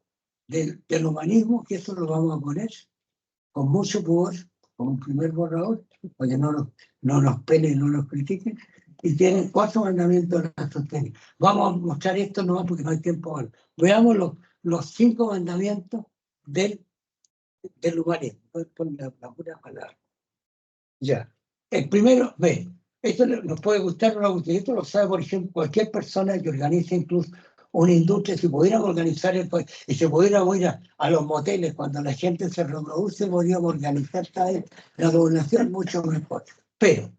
del humanismo, que eso lo vamos a poner con mucho pudor, como un primer borrador, para que no nos peleen, no nos critiquen. Y tienen 4 mandamientos de la sostenibilidad. Vamos a mostrar esto nomás porque no hay tiempo ahora. Veamos los 5 mandamientos del humanismo. Voy a poner la pura palabra. Ya. El primero, esto nos puede gustar o no gustar. Esto lo sabe, por ejemplo, cualquier persona que organice incluso una industria. Si pudiéramos organizar el país y si pudiéramos ir a los moteles cuando la gente se reproduce, podríamos organizar la población mucho mejor. Pero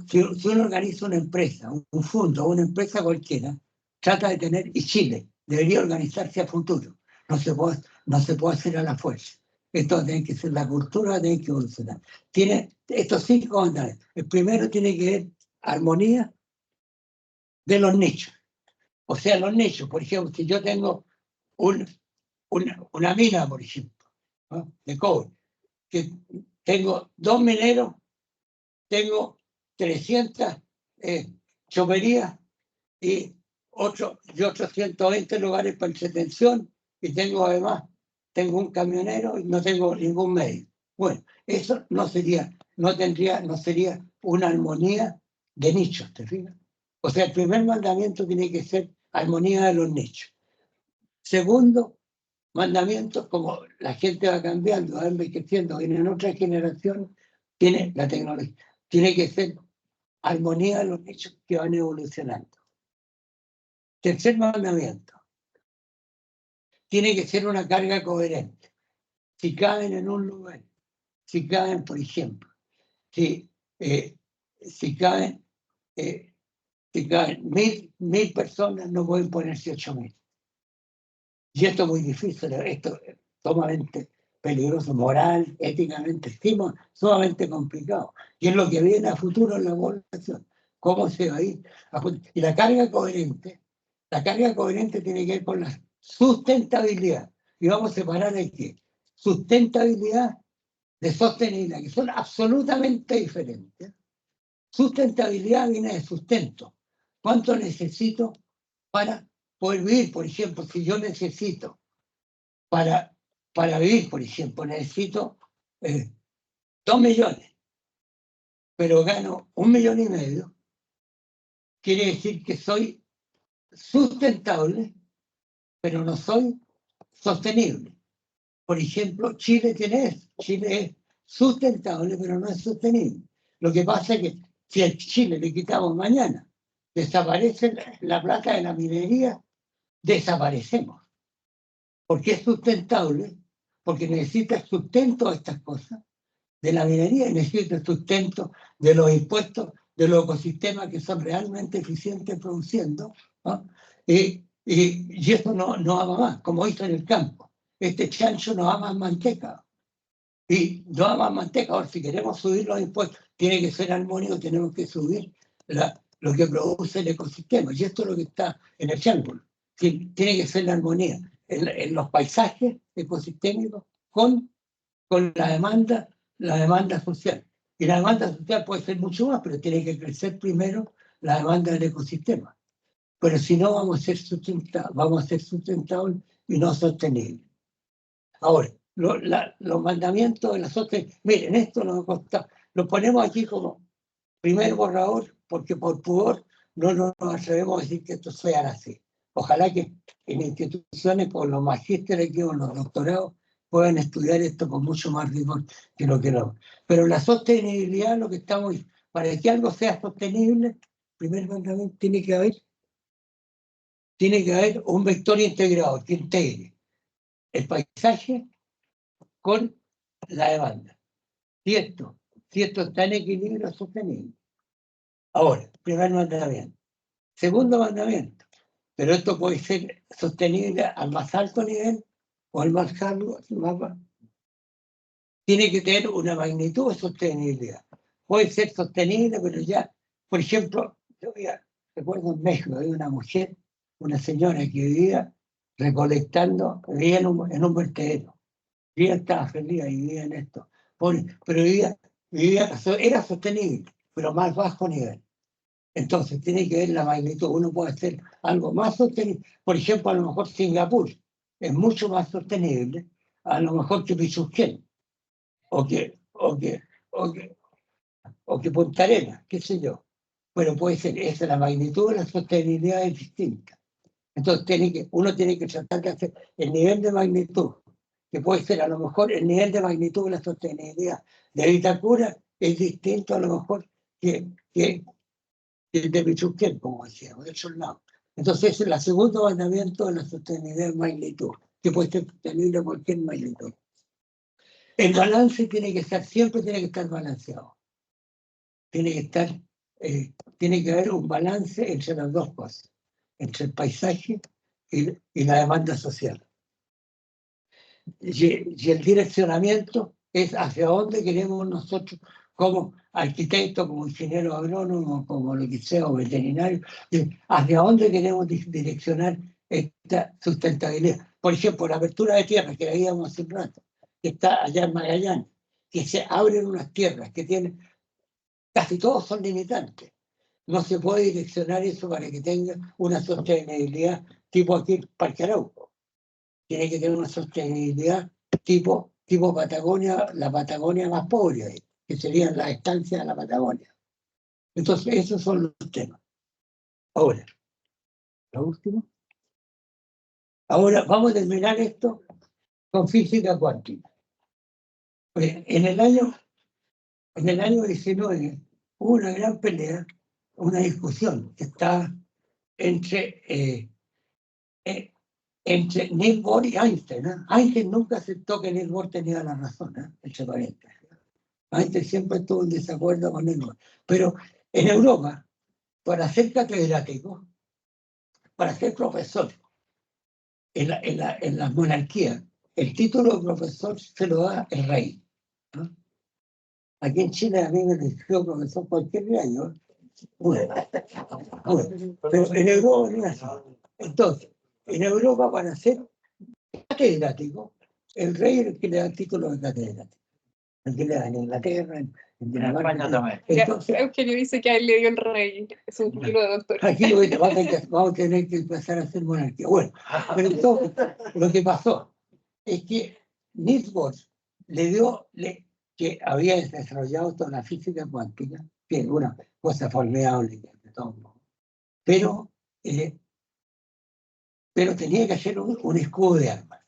si uno organiza una empresa, un fondo, una empresa cualquiera, trata de tener, y Chile debería organizarse a futuro. No se puede hacer a la fuerza. Esto tiene que ser la cultura, tiene que evolucionar. Tiene estos 5 mandamientos. El primero tiene que ver armonía de los nichos. O sea, los nichos, por ejemplo, si yo tengo una mina, por ejemplo, ¿no?, de cobre, que tengo 2 mineros, tengo 300 choperías y otros 120 lugares para entretención y tengo además, tengo un camionero y no tengo ningún medio. Bueno, eso no sería una armonía de nichos, ¿te fijas? O sea, el primer mandamiento tiene que ser armonía de los nichos. Segundo mandamiento, como la gente va cambiando, va envejeciendo, en otra generación tiene la tecnología, tiene que ser armonía de los nichos que van evolucionando. Tercer mandamiento, tiene que ser una carga coherente. Si caen en un lugar, si caen, por ejemplo, si caen 1.000 personas, no pueden ponerse 8.000. Y esto es muy difícil, esto es sumamente peligroso, moral, éticamente, sumamente complicado. Y es lo que viene a futuro en la población. ¿Cómo se va a ir? Y la carga coherente tiene que ver con la sustentabilidad. Y vamos a separar aquí sustentabilidad de sostenibilidad, que son absolutamente diferentes. Sustentabilidad viene de sustento. ¿Cuánto necesito para poder vivir? Por ejemplo, si yo necesito para vivir, por ejemplo, necesito 2 millones, pero gano 1,5 millones, quiere decir que soy sustentable, pero no soy sostenible. Por ejemplo, Chile es sustentable, pero no es sostenible. Lo que pasa es que si a Chile le quitamos mañana, desaparece la plata de la minería, desaparecemos. Porque es sustentable, porque necesita sustento a estas cosas de la minería y necesita sustento de los impuestos de los ecosistemas que son realmente eficientes produciendo, ¿no? Y eso no ama más, como hizo en el campo. Este chancho no ama manteca. Y no ama manteca. Ahora, si queremos subir los impuestos, tiene que ser armónico, tenemos que subir lo que produce el ecosistema. Y esto es lo que está en el triángulo. Tiene que ser la armonía en los paisajes ecosistémicos con la demanda social. Y la demanda social puede ser mucho más, pero tiene que crecer primero la demanda del ecosistema. Pero si no, vamos a ser sustentables y no sostenibles. Ahora, los mandamientos de la sostenibilidad, miren, esto nos costado, lo ponemos aquí como primer borrador, porque por pudor no nos atrevemos a decir que esto sea así. Ojalá que en instituciones como los magísteres o los doctorados puedan estudiar esto con mucho más rigor que lo que no. Pero la sostenibilidad, lo que estamos, para que algo sea sostenible, primer mandamiento tiene que haber un vector integrado que integre el paisaje con la demanda. Si esto está en equilibrio, es sostenible. Ahora, primer mandamiento. Segundo mandamiento. Pero esto puede ser sostenible al más alto nivel o al más bajo. Tiene que tener una magnitud de sostenibilidad. Puede ser sostenible, pero ya, por ejemplo, recuerdo en México, había una mujer, una señora que vivía recolectando, vivía en un vertedero. Ella estaba feliz y vivía en esto. Pero era sostenible, pero más bajo nivel. Entonces tiene que ver la magnitud. Uno puede hacer algo más sostenible. Por ejemplo, a lo mejor Singapur es mucho más sostenible, a lo mejor que Pichusquén, o que Punta Arenas, qué sé yo. Pero puede ser, esa la magnitud de la sostenibilidad es distinta. Entonces uno tiene que tratar de hacer el nivel de magnitud, que puede ser a lo mejor el nivel de magnitud de la sostenibilidad de Vitacura es distinto a lo mejor que el de Pichusquén, como decíamos, de esos lados. Entonces, ese es el segundo mandamiento de la sostenibilidad de magnitud, que puede ser sostenible a cualquier magnitud. El balance siempre tiene que estar balanceado. Tiene que haber un balance entre las dos cosas, entre el paisaje y la demanda social. Y el direccionamiento es hacia dónde queremos nosotros, como arquitectos, como ingenieros agrónomos, como lo que sea, o veterinarios, hacia dónde queremos direccionar esta sustentabilidad. Por ejemplo, la apertura de tierras que veíamos hace un rato, que está allá en Magallanes, que se abren unas tierras que tienen, casi todos son limitantes. no se puede direccionar eso para que tenga una sostenibilidad tipo aquí el Parque Arauco. Tiene que tener una sostenibilidad tipo Patagonia, la Patagonia más pobre ahí, que serían las estancias de la Patagonia. Entonces, esos son los temas. Ahora, lo último. Ahora, vamos a terminar esto con física cuántica. Pues, en el año 19 hubo una gran pelea, una discusión que está entre Niels Bohr y Einstein. Einstein nunca aceptó que Niels Bohr tenía la razón, entre paréntesis. Einstein siempre estuvo en desacuerdo con Niels Bohr. Pero en Europa, para ser catedrático, para ser profesor en las monarquías, el título de profesor se lo da el rey, ¿no? Aquí en Chile a mí me eligió profesor cualquier año. Bueno, pero en Europa no es así. Entonces, en Europa, para ser catedrático, el rey es el que le da el título de catedrático. El que le da en Inglaterra, en España también. Entonces, Eugenio dice que a él le dio el rey su título de doctor. aquí vamos a tener que empezar a hacer monarquía. Bueno, pero entonces, lo que pasó es que Niels Bohr que había desarrollado toda la física cuántica, que es una cosa formidable de todo modo, pero tenía que hacer un escudo de armas.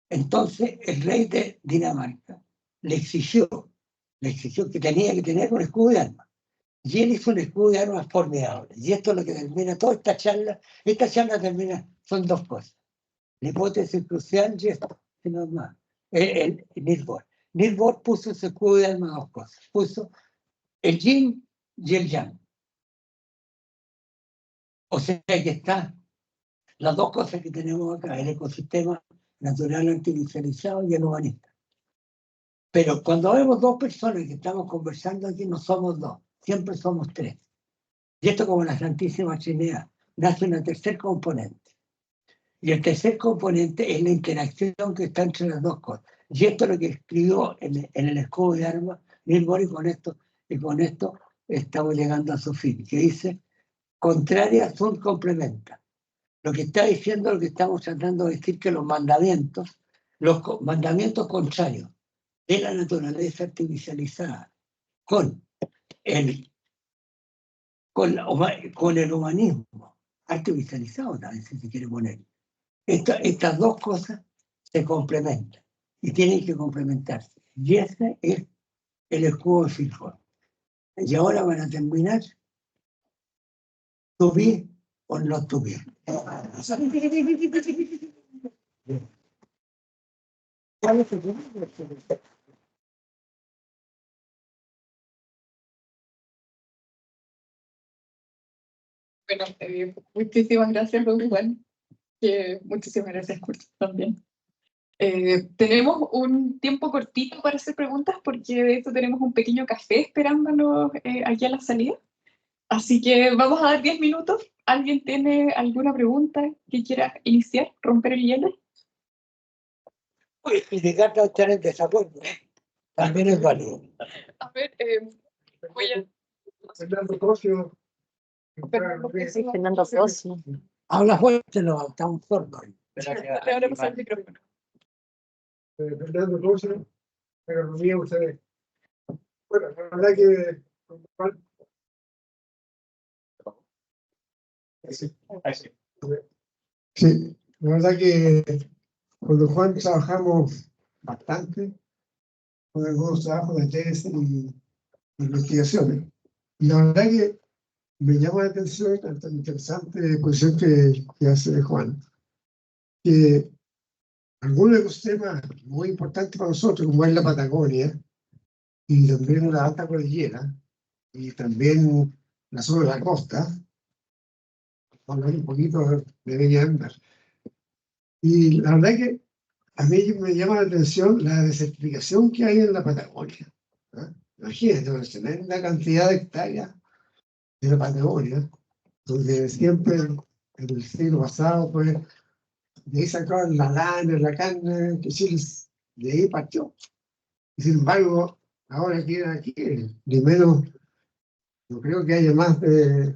Entonces el rey de Dinamarca le exigió que tenía que tener un escudo de armas. Y él hizo un escudo de armas formidable. Y esto es lo que termina toda esta charla. Esta charla termina, son dos cosas. La hipótesis crucial y esto, que no es más. Niels Bohr. Niels Bohr puso su escudo de armas dos cosas. Puso el yin y el yang. O sea que está las dos cosas que tenemos acá, el ecosistema natural artificializado y el humanista. Pero cuando vemos dos personas que estamos conversando aquí, no somos dos, siempre somos tres. Y esto, como la Santísima Trinidad, nace una tercer componente. Y el tercer componente es la interacción que está entre las dos cosas. Y esto es lo que escribió en el escudo de armas Niels Bohr, y con esto estamos llegando a su fin, que dice: contrarias son complementas. Lo que está diciendo, lo que estamos tratando de decir, que los mandamientos contrarios de la naturaleza artificializada con el humanismo artificializado, también, si se quiere poner. Estas dos cosas se complementan y tienen que complementarse. Y ese es el escudo de Filford. Y ahora van a terminar, to be or not to be. Bueno, muchísimas gracias, don Juan. Muchísimas gracias, Kurt, también. Tenemos un tiempo cortito para hacer preguntas, porque de hecho tenemos un pequeño café esperándonos aquí a la salida. Así que vamos a dar 10 minutos. ¿Alguien tiene alguna pregunta que quiera iniciar, romper el hielo? Y llegar a estar en desacuerdo también es válido. A ver, voy a... Fernando Cosio. Fernando Cosio. Habla fuerte, no, estamos sordos. Le voy a pasar el micrófono. Fernando Cosio, Economía, ustedes. Bueno, la verdad que... Sí, la verdad que con don Juan trabajamos bastante con algunos trabajos de tesis y investigaciones. Y la verdad que me llama la atención esta interesante exposición que hace Juan, que algunos ecosistemas muy importantes para nosotros, como es la Patagonia, y también la alta cordillera, y también la zona de la costa, hablar un poquito de Peña Ámbar. Y la verdad que a mí me llama la atención la desertificación que hay en la Patagonia, ¿eh? Imagínate, una tremenda cantidad de hectáreas de la Patagonia, donde siempre en el siglo pasado, pues, de ahí sacaban la lana, la carne, que sí, de ahí partió. Y sin embargo, ahora queda aquí, de menos Yo creo que hay más de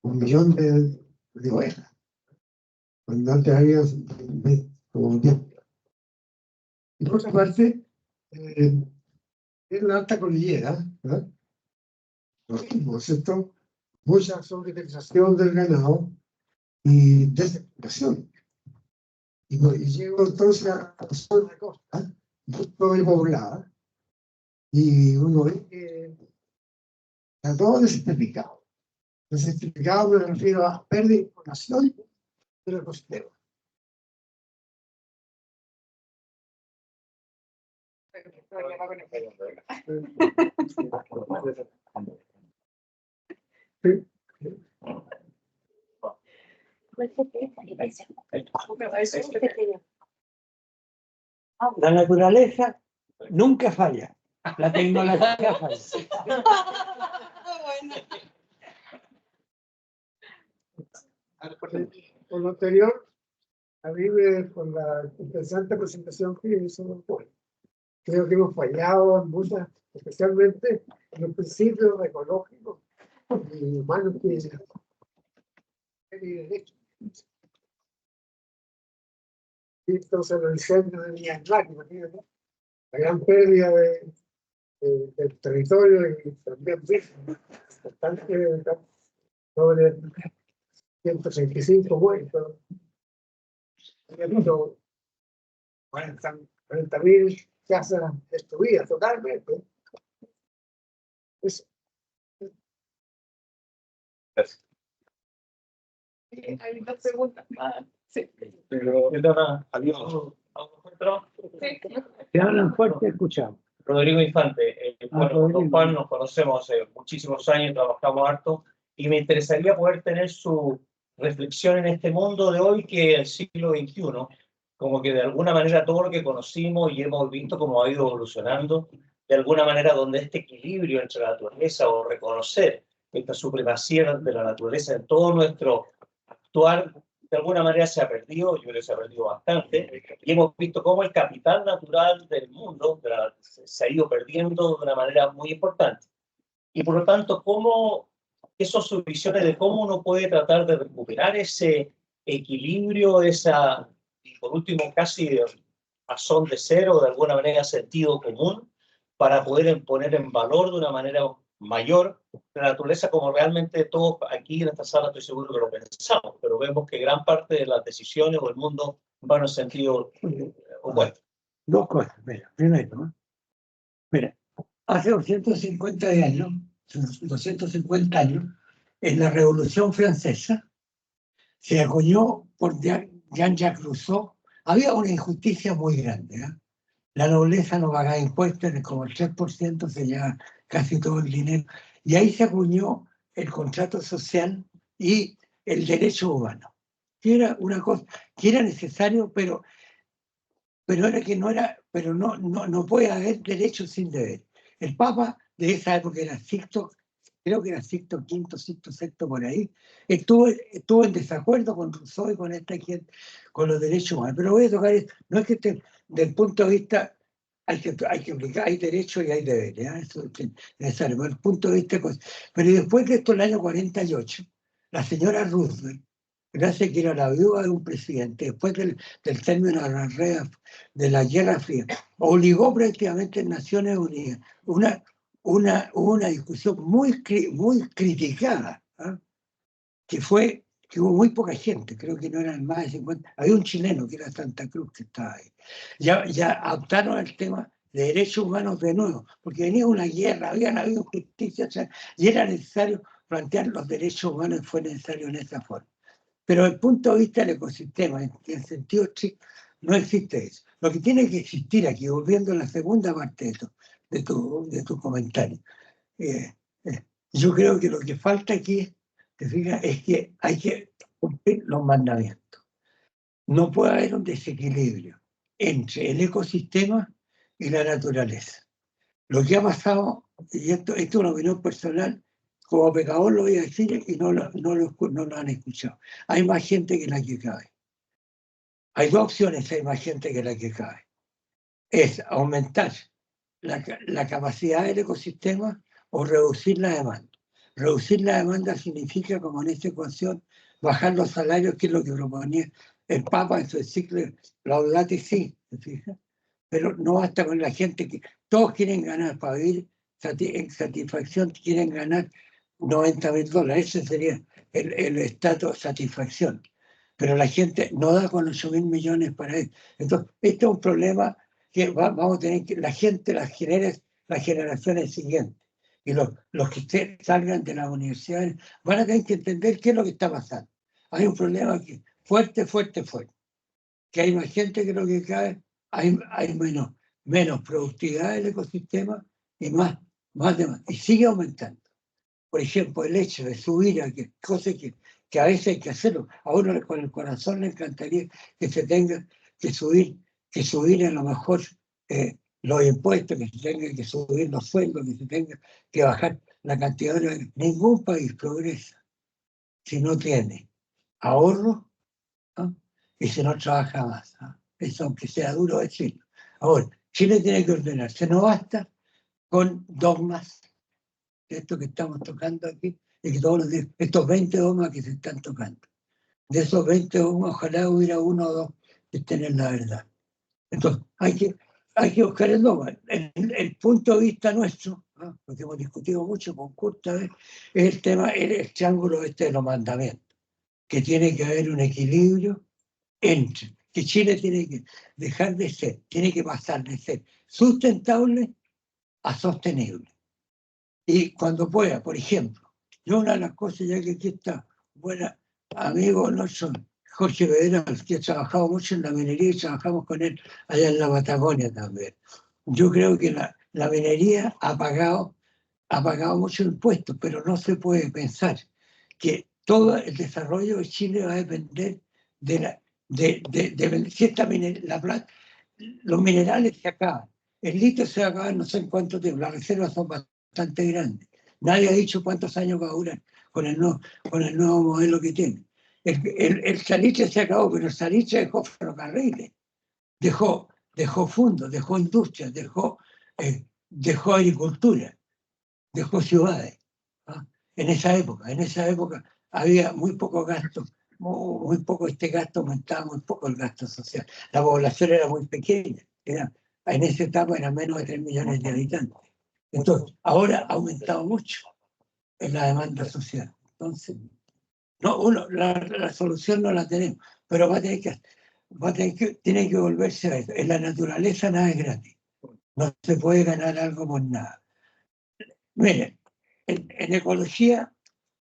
1 millón de ovejas. Cuando antes había como 10. Y por otra parte, en la alta cordillera, ¿verdad? Lo mismo, ¿cierto? Mucha sobrepenetración del ganado y desertificación. Y llego entonces a la zona de la costa, muy sobrepoblada, y uno ve que está todo desertificado. Desertificado me refiero a pérdida de información del ecosistema. Sí. La naturaleza nunca falla. La tecnología falla. Por lo anterior, a mí con la interesante presentación que hizo, creo que hemos fallado en muchas, especialmente en los principios ecológicos y humanos que entonces los incendios de Villa Anclaje, imagínate, la gran pérdida del territorio y también bastante sobre 165 muertos. Había visto 40.000 casas destruidas totalmente. Eso. Hay 2 preguntas. Sí. Pero, adiós. Si hablan fuerte, escuchamos. Rodrigo Infante, bueno, con Rodrigo. don Juan nos conocemos hace muchísimos años, trabajamos harto, y me interesaría poder tener su reflexión en este mundo de hoy, que el siglo XXI, como que de alguna manera todo lo que conocimos y hemos visto cómo ha ido evolucionando, de alguna manera donde este equilibrio entre la naturaleza o reconocer esta supremacía de la naturaleza en todo nuestro actuar, de alguna manera se ha perdido, yo creo que se ha perdido bastante, y hemos visto cómo el capital natural del mundo se ha ido perdiendo de una manera muy importante. Y por lo tanto, cómo esas son sus visiones de cómo uno puede tratar de recuperar ese equilibrio, y por último, casi a son de cero, de alguna manera sentido común, para poder poner en valor de una manera mayor la naturaleza, como realmente todos aquí en esta sala estoy seguro que lo pensamos, pero vemos que gran parte de las decisiones o el mundo va en el sentido opuesto. Dos cosas. Mira, primero, ¿no? Mira, hace 250 años, en la Revolución Francesa, se acuñó por Jean-Jacques Rousseau, había una injusticia muy grande, ¿eh? La nobleza no pagaba impuestos, como el 3% se lleva casi todo el dinero, y ahí se acuñó el contrato social y el derecho humano, que era una cosa que era necesario, pero era que no era, pero no puede haber derecho sin deber. El Papa de esa época era Sixto, creo que era Sixto V, Sixto VI, por ahí, estuvo en desacuerdo con Rousseau y con esta gente, con los derechos humanos. Pero voy a tocar esto, no es que esté, del punto de vista, hay que aplicar, hay derechos y hay deberes, ¿eh? Eso es necesario, pero el punto de vista, pero después de esto, el año 48, la señora Roosevelt, gracias a que era la viuda de un presidente, después del término de la Guerra Fría, obligó prácticamente en Naciones Unidas una discusión muy criticada, ¿eh? que hubo muy poca gente, creo que no eran más de 50, había un chileno que era Santa Cruz que estaba ahí. Ya optaron el tema de derechos humanos de nuevo, porque venía una guerra, habían habido justicia, o sea, y era necesario plantear los derechos humanos, fue necesario en esa forma. Pero desde el punto de vista del ecosistema, en sentido estricto, no existe eso. Lo que tiene que existir aquí, volviendo a la segunda parte de tu comentario, yo creo que lo que falta aquí, te fijas, es que hay que cumplir los mandamientos. No puede haber un desequilibrio entre el ecosistema y la naturaleza. Lo que ha pasado, y esto es una opinión personal, como pecador lo voy a decir y no lo han escuchado. Hay más gente que la que cabe. Hay dos opciones, hay más gente que la que cabe. Es aumentar la capacidad del ecosistema o reducir la demanda. reducir la demanda significa, como en esta ecuación, bajar los salarios, que es lo que proponía el Papa en su ciclo Laudato Si, ¿se fija? Pero no basta con la gente que todos quieren ganar para vivir en satisfacción, quieren ganar $90.000. Ese sería el estatus de satisfacción. Pero la gente no da con 8.000 millones para eso. Entonces, este es un problema que vamos a tener que, la gente, las generaciones siguientes, y los que salgan de las universidades van a tener que entender qué es lo que está pasando. Hay un problema que fuerte, que hay más gente que lo que cae, hay menos productividad del ecosistema y más demás. Y sigue aumentando. Por ejemplo, el hecho de subir a cosas que a veces hay que hacerlo. A uno con el corazón le encantaría que se tenga que subir a lo mejor los impuestos, que se tenga que subir los sueldos, que se tenga que bajar la cantidad de... Ningún país progresa si no tiene ahorro, ¿no? Y si no trabaja más, ¿no? Eso, aunque sea duro decirlo. Ahora, Chile tiene que ordenarse. No basta con dogmas, esto que estamos tocando aquí, y que todos los días, estos 20 dogmas que se están tocando. De esos 20 dogmas, ojalá hubiera uno o dos que estén en la verdad. Entonces, hay que buscar el dogma. El punto de vista nuestro, ¿no? Lo que hemos discutido mucho con Kurt, es el tema, el triángulo de los mandamientos, que tiene que haber un equilibrio entre, que Chile tiene que dejar de ser, tiene que pasar de ser sustentable a sostenible. Y cuando pueda, por ejemplo, yo una de las cosas, ya que aquí está buena amigo nuestro, Jorge Pedral, que ha trabajado mucho en la minería y trabajamos con él allá en la Patagonia también. Yo creo que la minería ha pagado muchos impuestos, pero no se puede pensar que todo el desarrollo de Chile va a depender de si esta la plata, los minerales se acaban. El litio se va a acabar no sé en cuánto tiempo, las reservas son bastante grandes. Nadie ha dicho cuántos años va a durar con el nuevo modelo que tiene. El salitre se acabó, pero el salitre dejó ferrocarriles, dejó fundos, dejó industrias, dejó agricultura, dejó ciudades, ¿no? En esa época había muy poco gasto, muy poco gasto, aumentaba muy poco el gasto social. La población era muy pequeña, en esa etapa eran menos de 3 millones de habitantes. Entonces, ahora ha aumentado mucho en la demanda social. Entonces, la solución no la tenemos, pero tiene que volverse a eso. En la naturaleza nada es gratis. No se puede ganar algo por nada. Miren, en ecología,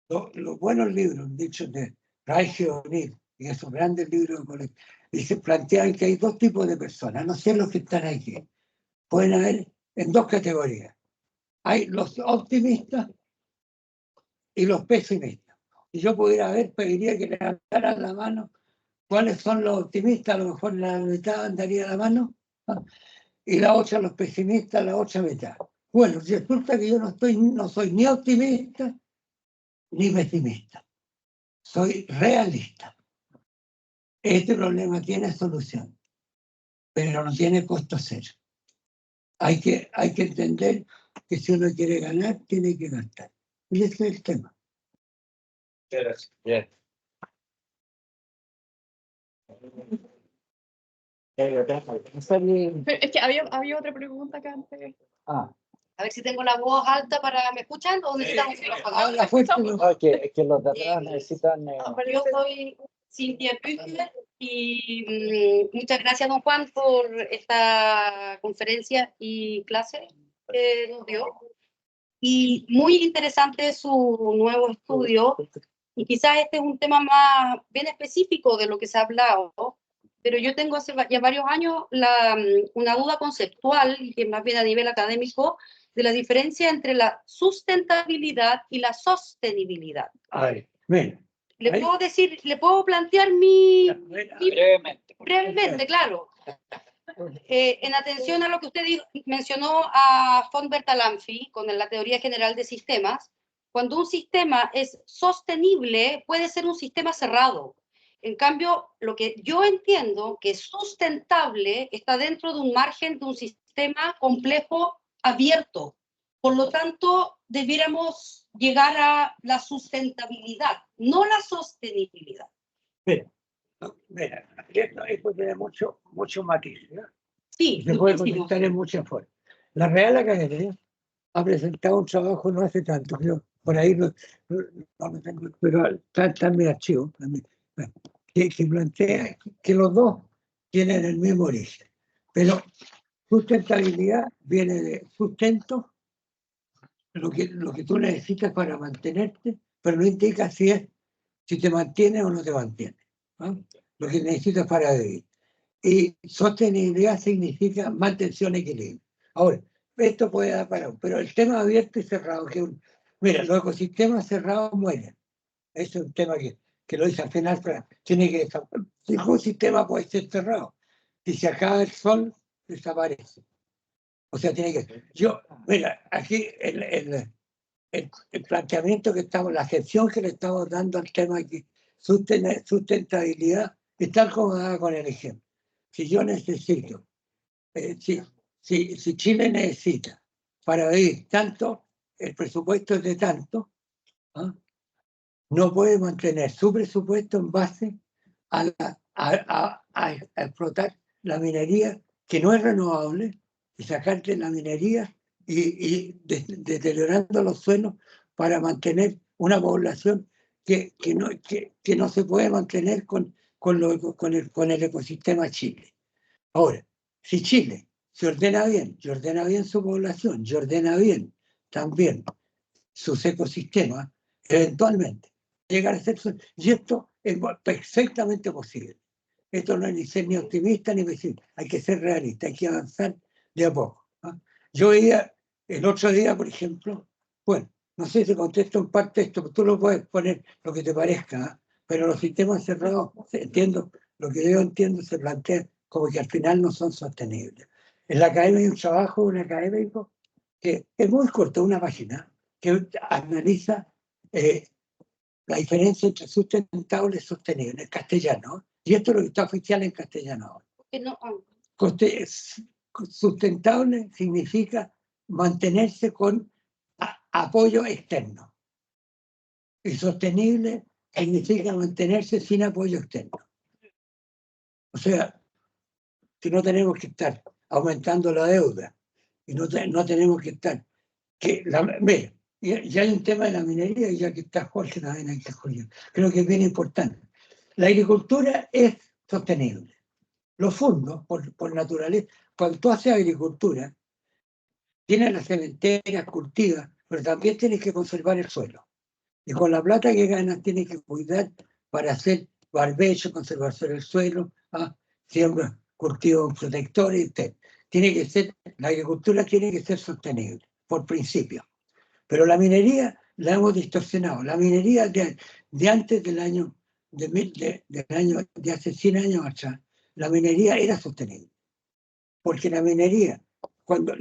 los buenos libros, dichos de Reich O'Neill, y esos grandes libros de ecología, plantean que hay dos tipos de personas, no sé los que están aquí. Pueden haber en dos categorías. Hay los optimistas y los pesimistas. Si yo pudiera ver, pediría que levantaran la mano cuáles son los optimistas, a lo mejor la mitad daría la mano, ¿no? Y la otra, los pesimistas, la otra mitad. Bueno, resulta que yo no soy ni optimista ni pesimista. Soy realista. Este problema tiene solución, pero no tiene costo cero. Hay que entender que si uno quiere ganar, tiene que gastar. Y ese es el tema. Gracias. Bien. Pero es que había otra pregunta acá antes. A ver si tengo la voz alta para... ¿Me escuchan o necesitamos que los Habla fuerte. Es que los de atrás necesitan... Yo soy Cintia Püchler y muchas gracias, don Juan, por esta conferencia y clase que nos dio. Y muy interesante su nuevo estudio. Y quizás este es un tema más bien específico de lo que se ha hablado, pero yo tengo hace ya varios años una duda conceptual, y que más bien a nivel académico, de la diferencia entre la sustentabilidad y la sostenibilidad. Ay, mira. Le puedo plantear brevemente, claro. En atención a lo que usted mencionó a von Bertalanffy con la teoría general de sistemas, cuando un sistema es sostenible, puede ser un sistema cerrado. En cambio, lo que yo entiendo que es sustentable está dentro de un margen de un sistema complejo abierto. Por lo tanto, debiéramos llegar a la sustentabilidad, no la sostenibilidad. Mira, esto tiene mucho matiz, ¿no? Sí, Se puede muchísimo. contestar en muchas formas. La Real Academia ha presentado un trabajo no hace tanto, creo, por ahí no lo tengo, pero está en mi archivo, que plantea que los dos tienen el mismo origen. Pero sustentabilidad viene de sustento, lo que tú necesitas para mantenerte, pero no indica si te mantiene o no te mantiene, ¿no? Lo que necesitas para vivir. Y sostenibilidad significa mantención y equilibrio. Ahora, esto puede dar para pero el tema abierto y cerrado, mira, los ecosistemas cerrados mueren. Ese es un tema que lo dice al final, tiene que el ecosistema puede ser cerrado. Si se acaba el sol, desaparece. O sea, tiene que... Mira, aquí el planteamiento que estamos, la acepción que le estamos dando al tema aquí, sustentabilidad, está acomodada con el ejemplo. Si yo necesito, si Chile necesita para vivir tanto, el presupuesto es de tanto, ¿ah? No puede mantener su presupuesto en base a explotar la minería que no es renovable y sacarte la minería y deteriorando los suelos para mantener una población que no se puede mantener con el ecosistema Chile. Ahora, si Chile se ordena bien, y ordena bien su población, y ordena bien también sus ecosistemas, eventualmente llegar a ser... Y esto es perfectamente posible. Esto no es ni ser ni optimista ni pesimista. Hay que ser realista, hay que avanzar de a poco, ¿no? Yo veía el otro día, por ejemplo, bueno, no sé si contesto en parte esto, pero tú lo puedes poner lo que te parezca, ¿no? Pero los sistemas cerrados, entiendo, lo que yo entiendo se plantea como que al final no son sostenibles. En la academia hay un trabajo, un académico, que es muy corto, una página, que analiza la diferencia entre sustentable y sostenible en castellano. Y esto es lo que está oficial en castellano ahora. No, Sustentable significa mantenerse con apoyo externo. Y sostenible significa mantenerse sin apoyo externo. O sea, que no tenemos que estar aumentando la deuda. Y no tenemos que estar... Mira, y hay un tema de la minería, y ya que está Jorge también hay que Jorge. Creo que es bien importante. La agricultura es sostenible. Los fondos, por naturaleza, cuando tú haces agricultura, tienes las cementerias, cultivas, pero también tienes que conservar el suelo. Y con la plata que ganas tienes que cuidar para hacer barbecho, conservación del suelo, siembra, cultivos protectores, etc. La agricultura tiene que ser sostenible, por principio. Pero la minería la hemos distorsionado. La minería de antes del año, de hace 100 años atrás, la minería era sostenible. Porque la minería, cuando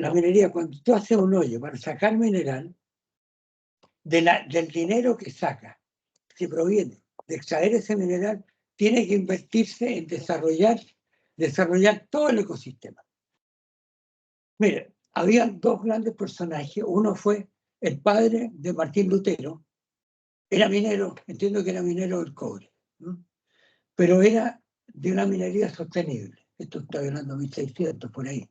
tú haces un hoyo para sacar mineral, del dinero que saca, que proviene de extraer ese mineral, tiene que invertirse en desarrollar todo el ecosistema. Mire, había dos grandes personajes. Uno fue el padre de Martín Lutero. Era minero, entiendo que era minero del cobre, ¿no? Pero era de una minería sostenible. Esto está hablando de 1600 por ahí.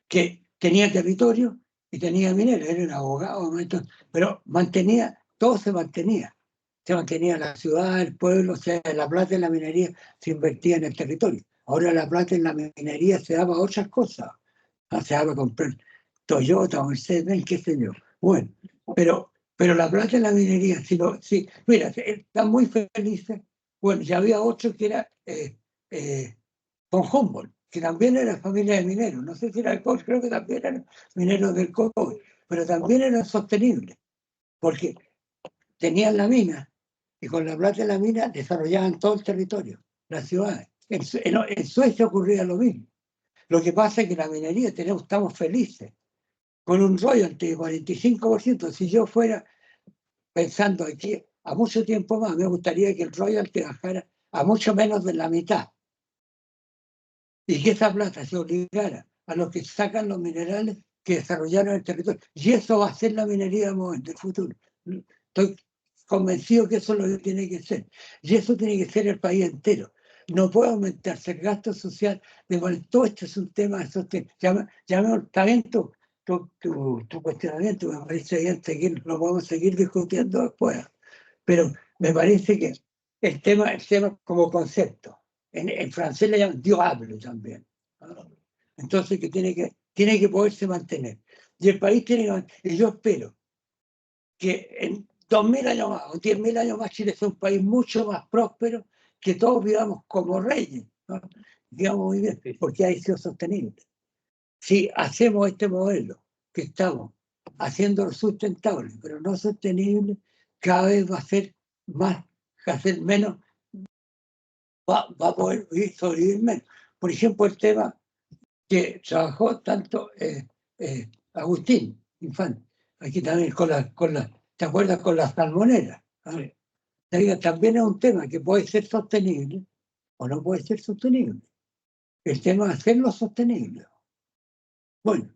Que tenía territorio y tenía mineros. Era un abogado, pero todo se mantenía. Se mantenía la ciudad, el pueblo, o sea, la plata en la minería se invertía en el territorio. Ahora la plata en la minería se daba a otras cosas. Se daba a comprar Toyota, Mercedes, qué sé yo. Bueno, pero la plata en la minería, mira, están muy felices. Bueno, ya había otro que era von Humboldt, que también era familia de mineros. No sé si era el cobre, creo que también eran mineros del cobre, pero también eran sostenibles, porque tenían la mina y con la plata de la mina desarrollaban todo el territorio, las ciudades. En Suecia ocurría lo mismo. Lo que pasa es que la minería estamos felices con un royalty de 45%. Si yo fuera pensando aquí a mucho tiempo más, me gustaría que el royalty bajara a mucho menos de la mitad. Y que esa plata se obligara a los que sacan los minerales que desarrollaron el territorio. Y eso va a ser la minería del futuro. Estoy convencido que eso es lo que tiene que ser. Y eso tiene que ser el país entero. No puede aumentarse el gasto social. Todo esto es un tema de sostenibilidad. Está bien tu cuestionamiento, me parece bien lo podemos seguir discutiendo después. Pero me parece que el tema como concepto, en francés le llaman durable también. Entonces que tiene que poderse mantener. Y el país tiene que, y yo espero que en 2000 años más o 10.000 años más Chile sea un país mucho más próspero, que todos vivamos como reyes, ¿no? Digamos muy bien, porque ha sido sostenible. Si hacemos este modelo que estamos haciendo sustentable, pero no sostenible, cada vez va a ser más, va a ser menos, va a poder sobrevivir menos. Por ejemplo, el tema que trabajó tanto Agustín Infante, aquí también ¿te acuerdas? Con las salmoneras. Sí. También es un tema que puede ser sostenible o no puede ser sostenible. El tema es hacerlo sostenible. Bueno,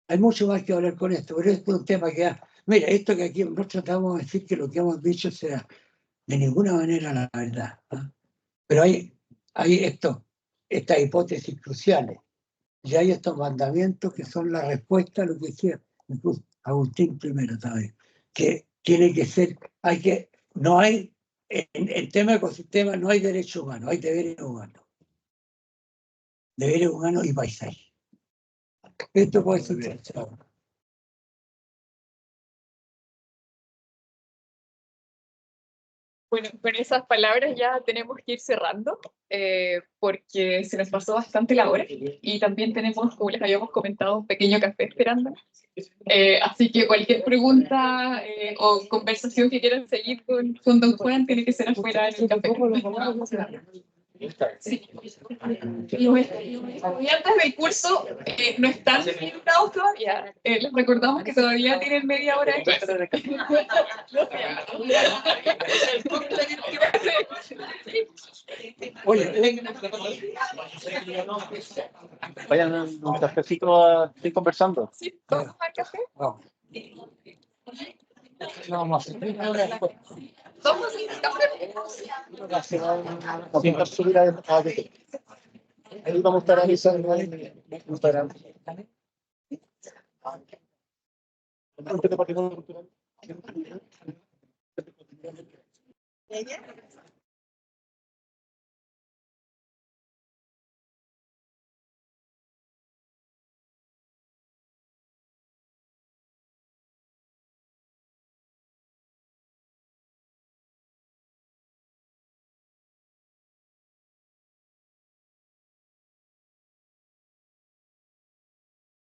hay mucho más que hablar con esto, pero esto es un tema que... Mira, esto que aquí nosotros tratamos de decir que lo que hemos dicho sea de ninguna manera la verdad, ¿no? Pero hay estas hipótesis cruciales y hay estos mandamientos que son la respuesta a lo que decía incluso Agustín primero también, que tiene que ser, no hay, en el tema ecosistema no hay derecho humano, hay deberes humanos. Deberes humanos y paisaje. Esto puede ser. Bueno, con esas palabras ya tenemos que ir cerrando, porque se nos pasó bastante la hora y también tenemos, como les habíamos comentado, un pequeño café esperando. Así que cualquier pregunta o conversación que quieran seguir con Don Juan tiene que ser afuera del café. Sí. Los estudiantes del curso no están invitados todavía. Les recordamos que todavía tienen media hora de clase. Oye, vayan a un cafecito a seguir conversando. Sí, ¿vamos al café? Vamos. ¿Vamos al café? Ahí vamos a estar avisando en Instagram. ¿Qué te parece?